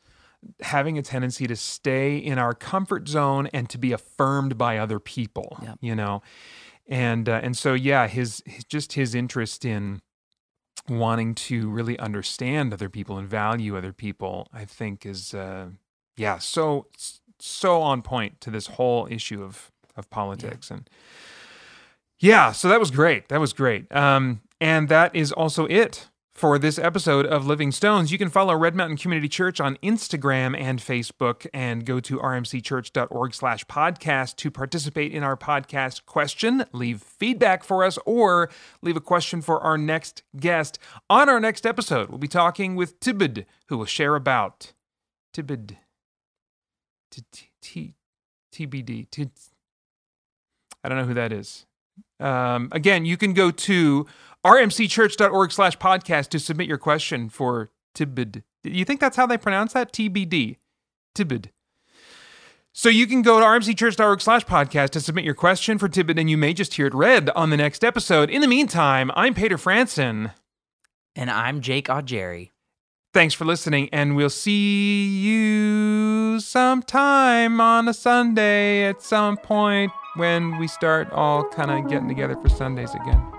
having a tendency to stay in our comfort zone and to be affirmed by other people, And so, his interest in wanting to really understand other people and value other people, I think is, so on point to this whole issue of politics. And so that was great. And that is also it for this episode of Living Stones. You can follow Red Mountain Community Church on Instagram and Facebook and go to rmcchurch.org/podcast to participate in our podcast question, leave feedback for us, or leave a question for our next guest. On our next episode, we'll be talking with Tibid, who will share about Tibid. TBD. I don't know who that is. Again, you can go to rmcchurch.org/podcast to submit your question for Tibid. You think that's how they pronounce that? TBD. Tibid. So you can go to rmcchurch.org/podcast to submit your question for Tibid, and you may just hear it read on the next episode. In the meantime, I'm Paeter Franson. And I'm Jake Augeri. Thanks for listening, and we'll see you sometime on a Sunday at some point when we start all kind of getting together for Sundays again.